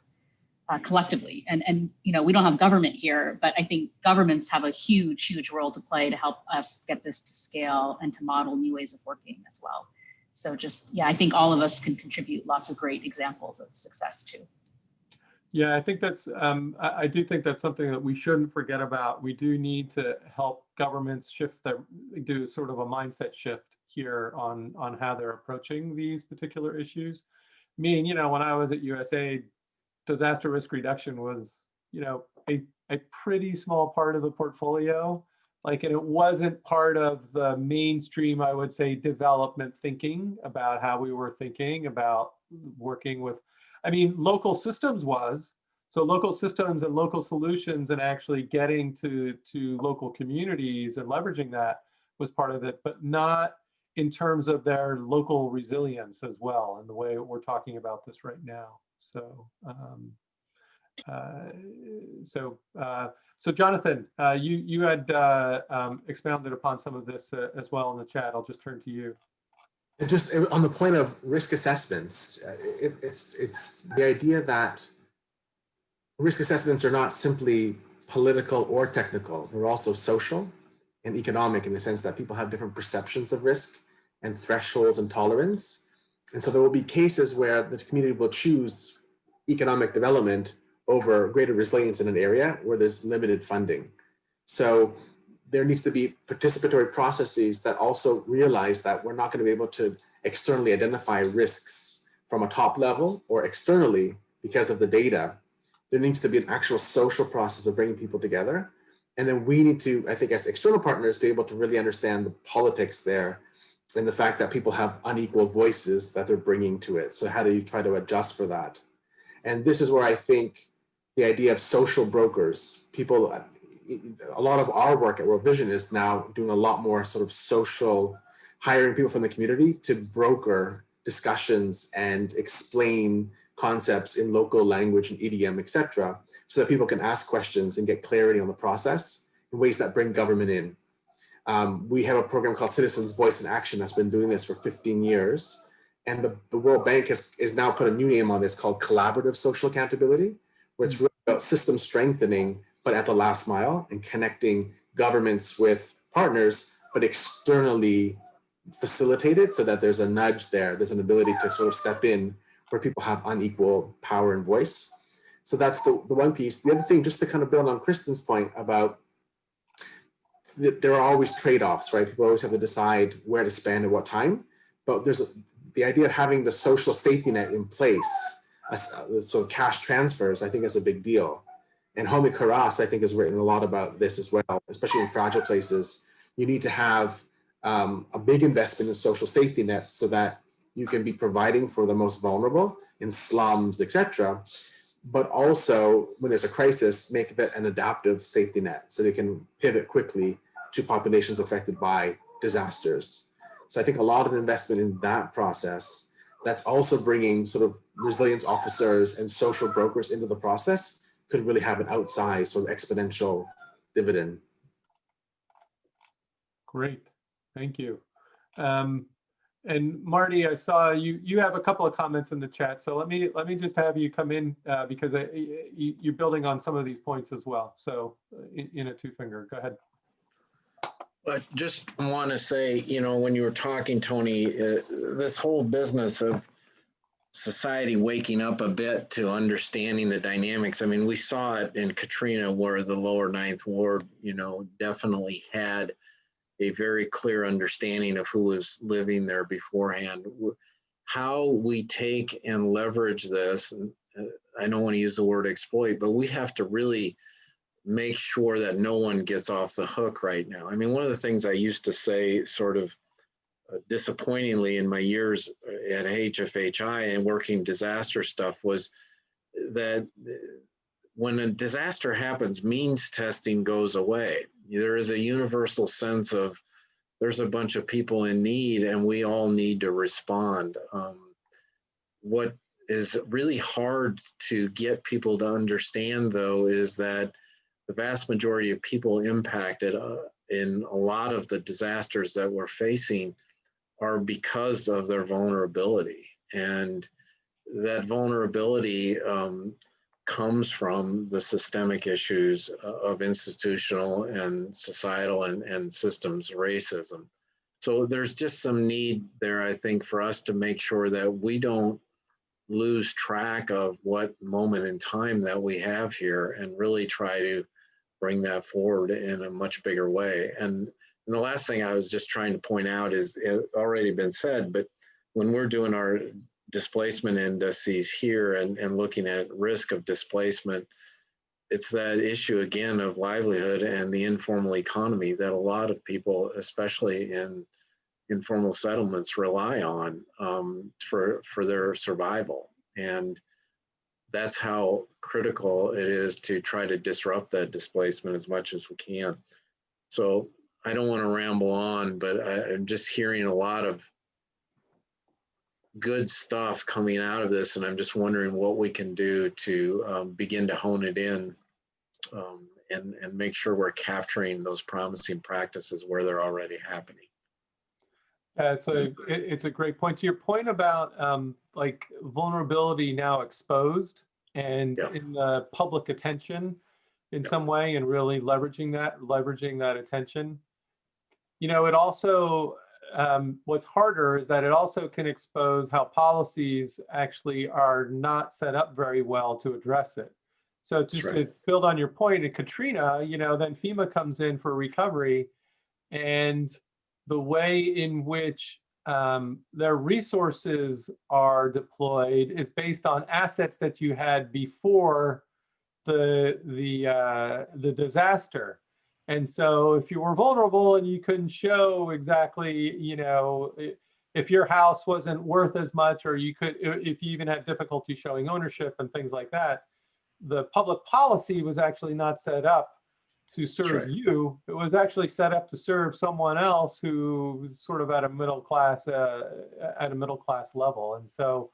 Collectively. And you know, we don't have government here, but I think governments have a huge role to play to help us get this to scale and to model new ways of working as well. So just, yeah, I think all of us can contribute lots of great examples of success too. Yeah, I think that's, I do think that's something that we shouldn't forget about. We do need to help governments do sort of a mindset shift here on how they're approaching these particular issues. I mean, you know, when I was at USAID, disaster risk reduction was, you know, a pretty small part of the portfolio. Like, and it wasn't part of the mainstream, I would say, development thinking about how we were thinking about working with, I mean, local systems was. So local systems and local solutions and actually getting to local communities and leveraging that was part of it, but not in terms of their local resilience as well, and the way we're talking about this right now. So, so Jonathan, you had expounded upon some of this as well in the chat. I'll just turn to you. And just on the point of risk assessments, it's the idea that risk assessments are not simply political or technical. They're also social and economic, in the sense that people have different perceptions of risk and thresholds and tolerance. And so there will be cases where the community will choose economic development over greater resilience in an area where there's limited funding. So there needs to be participatory processes that also realize that we're not going to be able to externally identify risks from a top level or externally because of the data. There needs to be an actual social process of bringing people together. And then we need to, I think, as external partners, be able to really understand the politics there and the fact that people have unequal voices that they're bringing to it. So how do you try to adjust for that? And this is where I think the idea of social brokers, people, a lot of our work at World Vision is now doing a lot more sort of social, hiring people from the community to broker discussions and explain concepts in local language and idiom, et cetera, so that people can ask questions and get clarity on the process in ways that bring government in. We have a program called Citizens Voice in Action that's been doing this for 15 years. And the World Bank has now put a new name on this called Collaborative Social Accountability, where it's really about system strengthening, but at the last mile, and connecting governments with partners, but externally facilitated so that there's a nudge there. There's an ability to sort of step in where people have unequal power and voice. So that's the one piece. The other thing, just to kind of build on Kristen's point about there are always trade-offs, right? People always have to decide where to spend at what time, but there's the idea of having the social safety net in place, so cash transfers, I think is a big deal. And Homi Karas, I think, has written a lot about this as well, especially in fragile places. You need to have a big investment in social safety nets so that you can be providing for the most vulnerable in slums, etc. But also when there's a crisis, make that an adaptive safety net so they can pivot quickly to populations affected by disasters. So I think a lot of investment in that process, that's also bringing sort of resilience officers and social brokers into the process, could really have an outsized sort of exponential dividend. Great, thank you. And Marty, I saw you have a couple of comments in the chat, so let me just have you come in because you're building on some of these points as well. So in a two-finger, go ahead. But just want to say, you know, when you were talking, Tony, this whole business of society waking up a bit to understanding the dynamics. I mean, we saw it in Katrina where the lower Ninth Ward, you know, definitely had a very clear understanding of who was living there beforehand. How we take and leverage this, I don't want to use the word exploit, but we have to really make sure that no one gets off the hook right now. I mean, one of the things I used to say sort of disappointingly in my years at HFHI and working disaster stuff was that when a disaster happens, means testing goes away. There is a universal sense of there's a bunch of people in need and we all need to respond. What is really hard to get people to understand, though, is that the vast majority of people impacted in a lot of the disasters that we're facing are because of their vulnerability. And that vulnerability comes from the systemic issues of institutional and societal and systems racism. So there's just some need there, I think, for us to make sure that we don't lose track of what moment in time that we have here and really try to bring that forward in a much bigger way. And the last thing I was just trying to point out is it already been said, but when we're doing our displacement indices here and looking at risk of displacement, it's that issue again of livelihood and the informal economy that a lot of people, especially in informal settlements, rely on for their survival. And that's how critical it is to try to disrupt that displacement as much as we can. So I don't want to ramble on, but I'm just hearing a lot of good stuff coming out of this, and I'm just wondering what we can do to begin to hone it in and make sure we're capturing those promising practices where they're already happening. It's a great point. To your point about like vulnerability now exposed and in the public attention in some way, and really leveraging that attention. You know, it also what's harder is that it also can expose how policies actually are not set up very well to address it. So just to build on your point, in Katrina, you know, then FEMA comes in for recovery, and the way in which their resources are deployed is based on assets that you had before the disaster. And so if you were vulnerable and you couldn't show exactly, you know, if your house wasn't worth as much, or you could, if you even had difficulty showing ownership and things like that, the public policy was actually not set up to serve you. It was actually set up to serve someone else who was sort of at a middle class level. And so,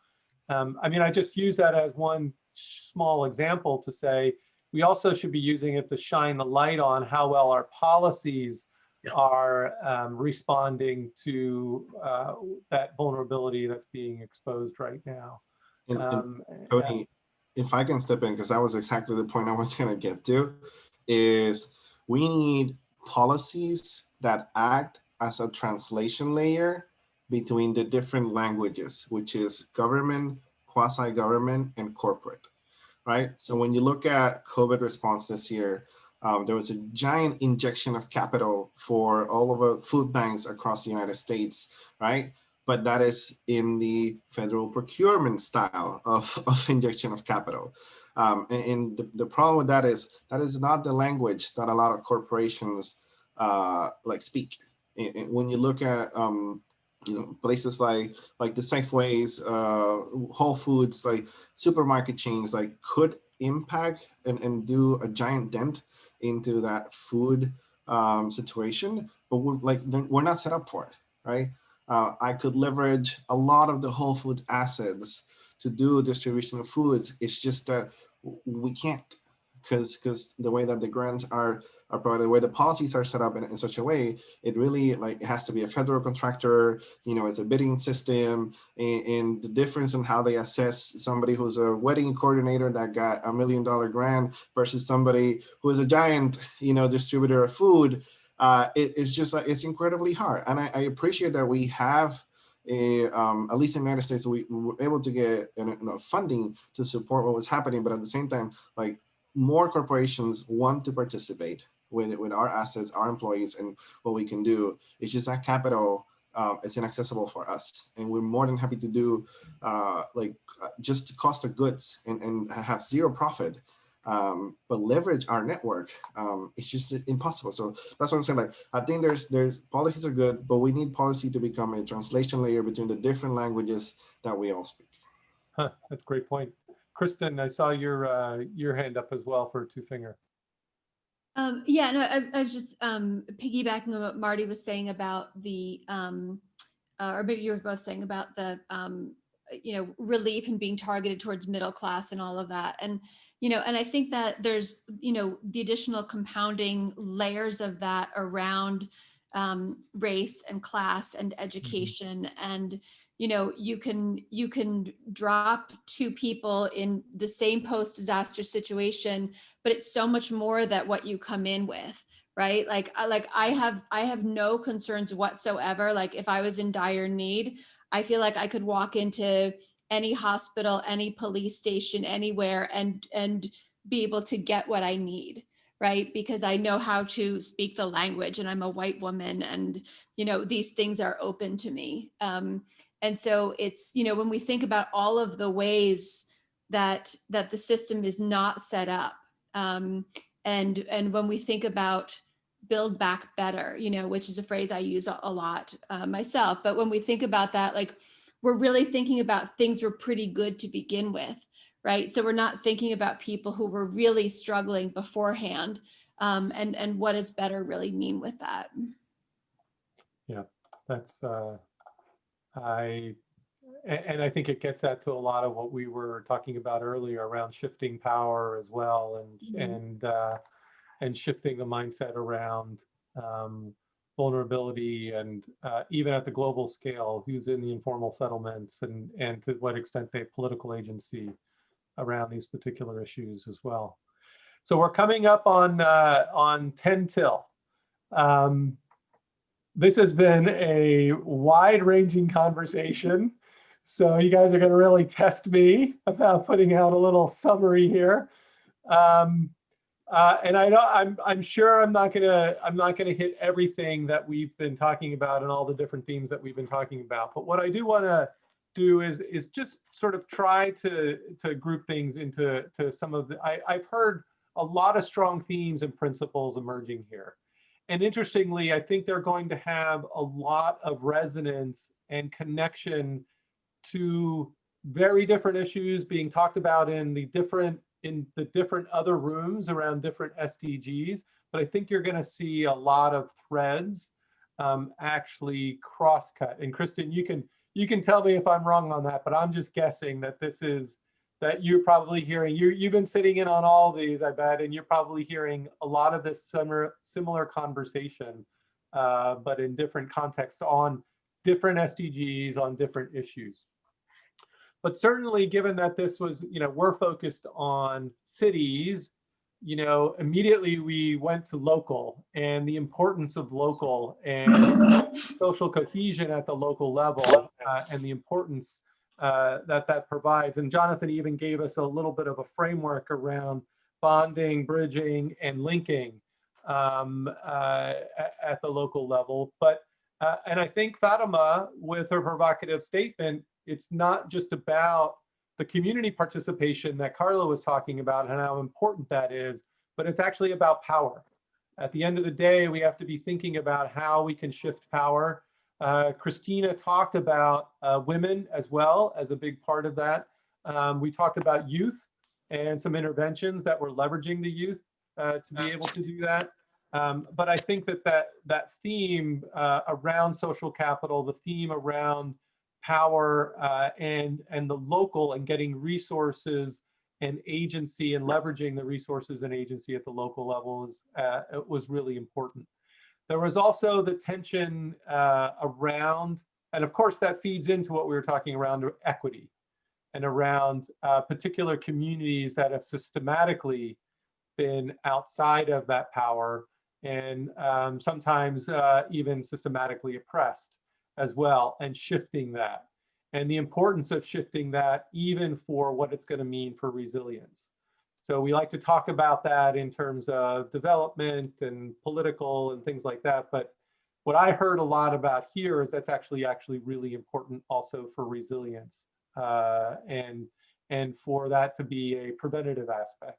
I mean, I just use that as one small example to say, we also should be using it to shine the light on how well our policies are responding to that vulnerability that's being exposed right now. Tony, if I can step in, because that was exactly the point I was going to get to, is we need policies that act as a translation layer between the different languages, which is government, quasi-government, and corporate. Right? So when you look at COVID response this year, there was a giant injection of capital for all of the food banks across the United States, right? But that is in the federal procurement style of injection of capital. And the problem with that is not the language that a lot of corporations like speak. When you look at places like the Safeways, Whole Foods, like supermarket chains, like could impact and do a giant dent into that food situation, but we're not set up for it, right? I could leverage a lot of the Whole Foods assets to do distribution of foods. It's just that we can't, because the way that the grants are provided, the way the policies are set up in such a way, it really it has to be a federal contractor, it's a bidding system, and the difference in how they assess somebody who's a wedding coordinator that got $1 million grant versus somebody who is a giant, distributor of food, it's just it's incredibly hard. And I appreciate that we have at least in the United States, we were able to get funding to support what was happening, but at the same time, more corporations want to participate with our assets, our employees, and what we can do. It's just that capital is inaccessible for us, and we're more than happy to do just cost of goods and have zero profit, but leverage our network. It's just impossible. So that's what I'm saying. I think there's policies are good, but we need policy to become a translation layer between the different languages that we all speak. Huh, that's a great point. Kristen, I saw your hand up as well for two finger. Yeah, no, I was just piggybacking on what Marty was saying about the, or maybe you were both saying about the, relief and being targeted towards middle class and all of that. And, and I think that there's, the additional compounding layers of that around race and class and education. And, you can drop two people in the same post-disaster situation, but it's so much more that what you come in with, right? I have no concerns whatsoever. Like if I was in dire need, I feel like I could walk into any hospital, any police station, anywhere and be able to get what I need, right? Because I know how to speak the language and I'm a white woman and, these things are open to me. And so it's, when we think about all of the ways that the system is not set up, and when we think about build back better, which is a phrase I use a lot myself, but when we think about that, we're really thinking about things were pretty good to begin with, right? So we're not thinking about people who were really struggling beforehand, and what does better really mean with that? Yeah, that's I think it gets at to a lot of what we were talking about earlier around shifting power as well, and shifting the mindset around vulnerability and even at the global scale, who's in the informal settlements and to what extent they have political agency around these particular issues as well. So we're coming up on 10 till. This has been a wide-ranging conversation. So you guys are going to really test me about putting out a little summary here. And I know I'm sure I'm not gonna hit everything that we've been talking about and all the different themes that we've been talking about. But what I do want to do is just sort of try to group things into some of the. I've heard a lot of strong themes and principles emerging here. And interestingly, I think they're going to have a lot of resonance and connection to very different issues being talked about in the different other rooms around different SDGs. But I think you're going to see a lot of threads actually cross-cut. And Kristen, you can tell me if I'm wrong on that, but I'm just guessing that that you're probably hearing, you've been sitting in on all these, I bet, and you're probably hearing a lot of this similar conversation, but in different contexts on different SDGs, on different issues. But certainly, given that this was, we're focused on cities, immediately we went to local and the importance of local and social cohesion at the local level, and the importance that provides. And Jonathan even gave us a little bit of a framework around bonding, bridging, and linking at the local level. But and I think Fatima, with her provocative statement, it's not just about the community participation that Carla was talking about and how important that is, but it's actually about power. At the end of the day, we have to be thinking about how we can shift power Christina talked about women as well as a big part of that. We talked about youth and some interventions that were leveraging the youth to be able to do that. But I think that theme around social capital, the theme around power and the local and getting resources and agency and leveraging the resources and agency at the local level was really important. There was also the tension around, and of course that feeds into what we were talking around equity and around particular communities that have systematically been outside of that power and sometimes even systematically oppressed as well, and shifting that. And the importance of shifting that even for what it's going to mean for resilience. So we like to talk about that in terms of development and political and things like that. But what I heard a lot about here is that's actually really important also for resilience and for that to be a preventative aspect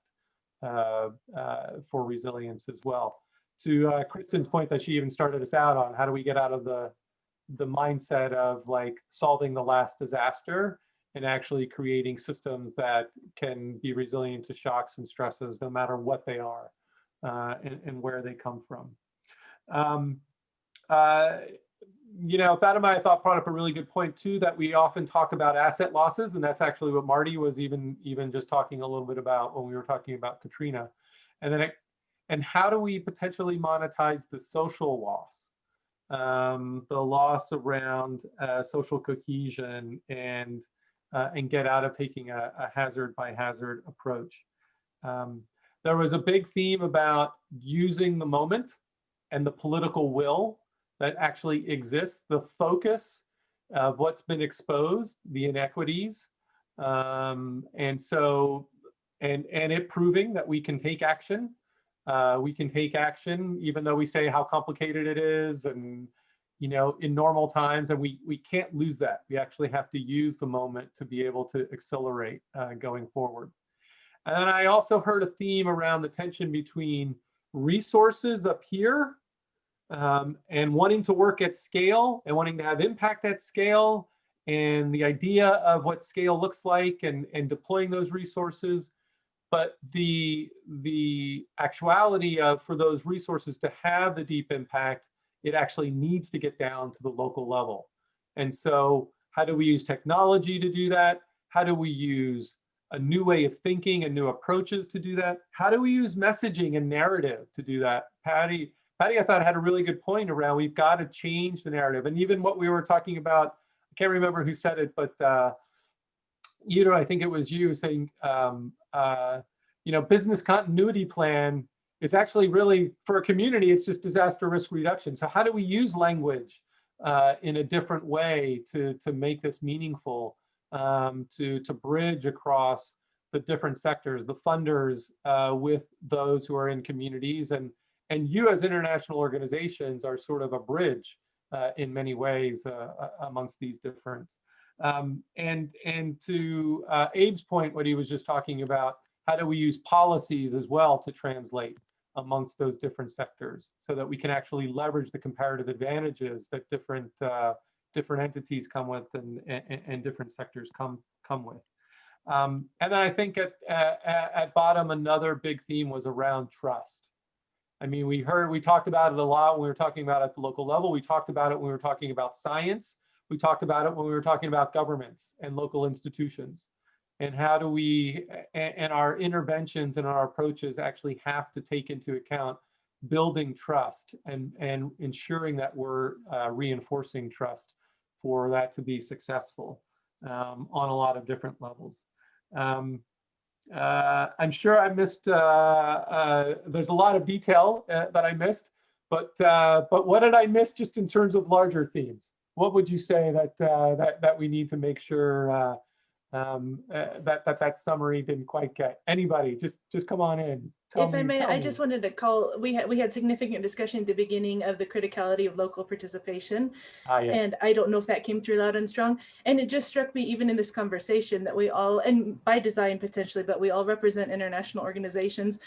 for resilience as well. To Kristen's point that she even started us out on, how do we get out of the mindset of like solving the last disaster and actually creating systems that can be resilient to shocks and stresses no matter what they are and where they come from. You know, Fatima, I thought brought up a really good point too, that we often talk about asset losses, and that's actually what Marty was even just talking a little bit about when we were talking about Katrina. And then and how do we potentially monetize the social loss? The loss around social cohesion and get out of taking a hazard by hazard approach. There was a big theme about using the moment and the political will that actually exists, the focus of what's been exposed, the inequities, and it proving that we can take action. We can take action even though we say how complicated it is, and you know, in normal times, and we can't lose that. We actually have to use the moment to be able to accelerate going forward. And then I also heard a theme around the tension between resources up here and wanting to work at scale and wanting to have impact at scale, and the idea of what scale looks like and deploying those resources. But the actuality of for those resources to have the deep impact, it actually needs to get down to the local level. And so how do we use technology to do that? How do we use a new way of thinking and new approaches to do that? How do we use messaging and narrative to do that? Patty, I thought had a really good point around we've got to change the narrative. And even what we were talking about, I can't remember who said it, but you know, I think it was you saying, you know, business continuity plan is actually really for a community, it's just disaster risk reduction. So how do we use language in a different way to make this meaningful, to bridge across the different sectors, the funders with those who are in communities, and you as international organizations are sort of a bridge in many ways amongst these different. And to Abe's point, what he was just talking about, how do we use policies as well to translate amongst those different sectors so that we can actually leverage the comparative advantages that different entities come with and different sectors come with. And then I think at bottom, another big theme was around trust. I mean, we talked about it a lot when we were talking about it at the local level. We talked about it when we were talking about science. We talked about it when we were talking about governments and local institutions. And how do we, and our interventions and our approaches actually have to take into account building trust and ensuring that we're reinforcing trust for that to be successful on a lot of different levels. I'm sure I missed, there's a lot of detail that I missed, but what did I miss just in terms of larger themes? What would you say that we need to make sure that summary didn't quite get? Anybody, just come on in. If I may, I just wanted to call, we had significant discussion at the beginning of the criticality of local participation. Yeah. And I don't know if that came through loud and strong. And it just struck me, even in this conversation, that we all, and by design potentially, but we all represent international organizations.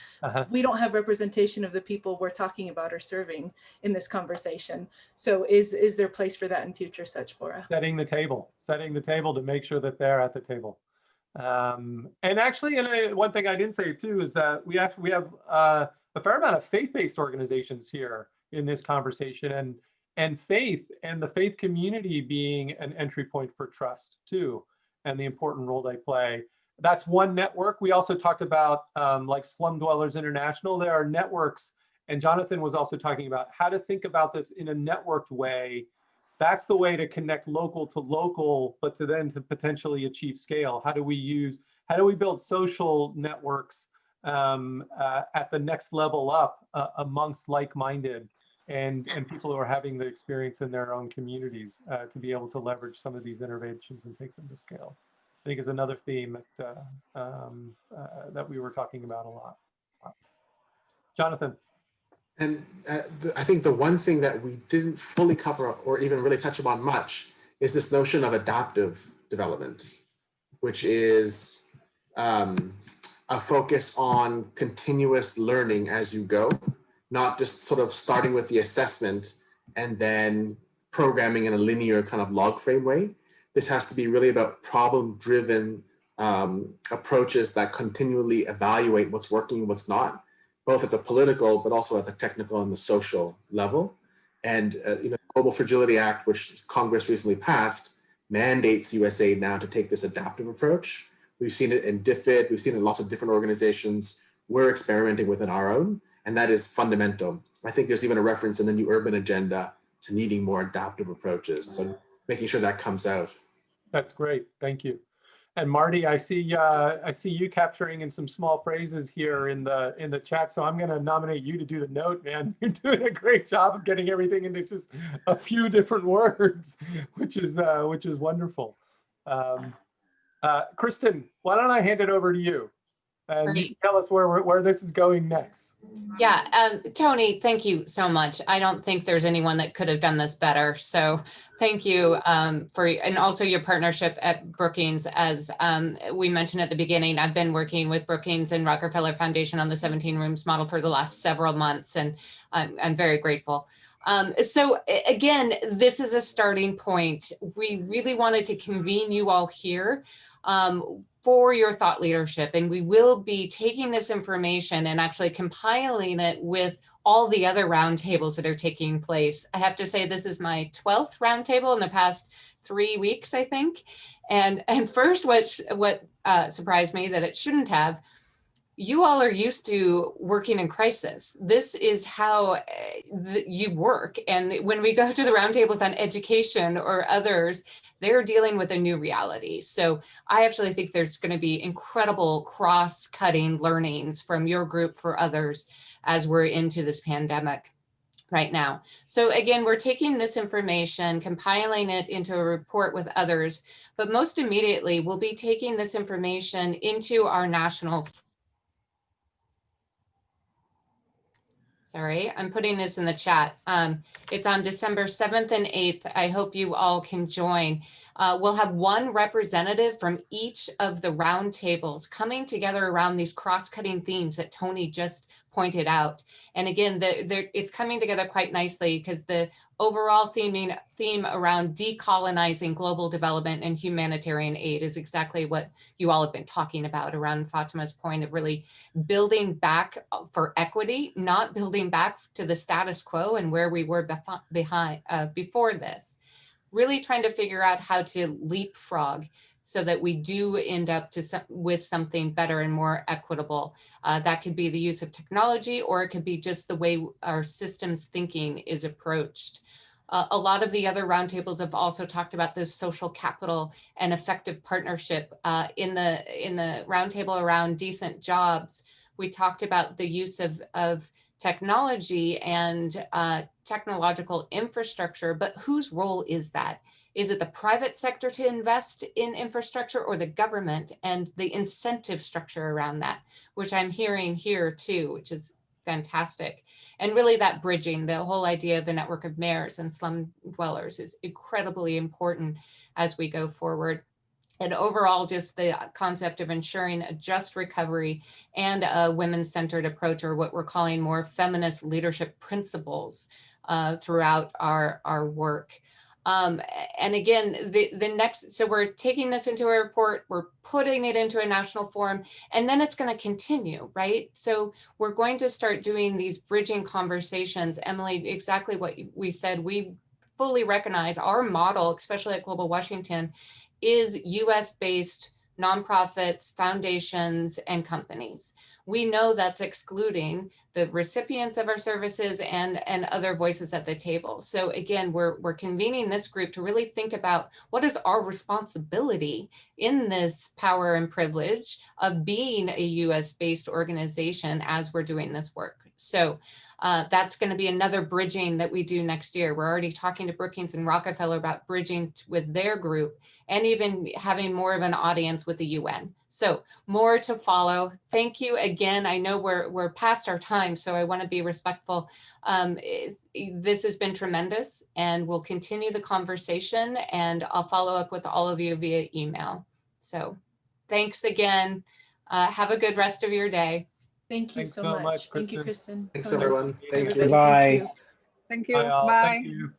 We don't have representation of the people we're talking about or serving in this conversation. So is there place for that in future such fora? Setting the table to make sure that they're at the table. And actually, one thing I didn't say too is that we have a fair amount of faith-based organizations here in this conversation, and faith and the faith community being an entry point for trust too, and the important role they play. That's one network. We also talked about like Slum Dwellers International. There are networks, and Jonathan was also talking about how to think about this in a networked way. That's the way to connect local to local, but to potentially achieve scale. How do we build social networks at the next level up amongst like-minded and people who are having the experience in their own communities to be able to leverage some of these interventions and take them to scale. I think is another theme that we were talking about a lot. Jonathan. And I think the one thing that we didn't fully cover or even really touch upon much is this notion of adaptive development, which is a focus on continuous learning as you go, not just sort of starting with the assessment and then programming in a linear kind of log frame way. This has to be really about problem-driven approaches that continually evaluate what's working and what's not, both at the political, but also at the technical and the social level. And the Global Fragility Act, which Congress recently passed, mandates USAID now to take this adaptive approach. We've seen it in DFID, we've seen it in lots of different organizations. We're experimenting within our own, and that is fundamental. I think there's even a reference in the new urban agenda to needing more adaptive approaches. So making sure that comes out. That's great, thank you. And Marty, I see you capturing in some small phrases here in the chat. So I'm going to nominate you to do the note, man. You're doing a great job of getting everything into just a few different words, which is wonderful. Kristen, why don't I hand it over to you, and you can tell us where this is going next. Yeah, Tony, thank you so much. I don't think there's anyone that could have done this better. So thank you and also your partnership at Brookings. As we mentioned at the beginning, I've been working with Brookings and Rockefeller Foundation on the 17 rooms model for the last several months, and I'm very grateful. So again, this is a starting point. We really wanted to convene you all here for your thought leadership. And we will be taking this information and actually compiling it with all the other roundtables that are taking place. I have to say, this is my 12th roundtable in the past 3 weeks, I think. And first, what surprised me that it shouldn't have, you all are used to working in crisis. This is how you work. And when we go to the roundtables on education or others, they're dealing with a new reality. So I actually think there's going to be incredible cross-cutting learnings from your group for others as we're into this pandemic right now. So again, we're taking this information, compiling it into a report with others, but most immediately we'll be taking this information into our national. Sorry, I'm putting this in the chat. It's on December 7th and 8th. I hope you all can join. We'll have one representative from each of the roundtables coming together around these cross-cutting themes that Tony just pointed out. And again, it's coming together quite nicely because the overall theme around decolonizing global development and humanitarian aid is exactly what you all have been talking about around Fatima's point of really building back for equity, not building back to the status quo and where we were before this. Really trying to figure out how to leapfrog so that we do end up with something better and more equitable. That could be the use of technology, or it could be just the way our systems thinking is approached. A lot of the other roundtables have also talked about this social capital and effective partnership. In the roundtable around decent jobs, we talked about the use of technology and technological infrastructure, but whose role is that? Is it the private sector to invest in infrastructure or the government, and the incentive structure around that, which I'm hearing here too, which is fantastic. And really that bridging, the whole idea of the network of mayors and slum dwellers is incredibly important as we go forward. And overall, just the concept of ensuring a just recovery and a women-centered approach, or what we're calling more feminist leadership principles throughout our work. And again, the next, so we're taking this into a report, we're putting it into a national forum, and then it's going to continue, right? So we're going to start doing these bridging conversations. Emily, exactly what we said, we fully recognize our model, especially at Global Washington, is US-based nonprofits, foundations, and companies. We know that's excluding the recipients of our services and other voices at the table. So again, we're convening this group to really think about what is our responsibility in this power and privilege of being a US-based organization as we're doing this work. So that's going to be another bridging that we do next year. We're already talking to Brookings and Rockefeller about bridging with their group and even having more of an audience with the UN. So more to follow. Thank you again. I know we're past our time, so I want to be respectful. This has been tremendous, and we'll continue the conversation, and I'll follow up with all of you via email. So thanks again. Have a good rest of your day. Thank you Thanks so so much. much, Thank you, Kristen. Kristen. Thanks, Tony, everyone. Thank you. everybody, Bye. thank you. Thank you. Bye all. Bye. Thank you.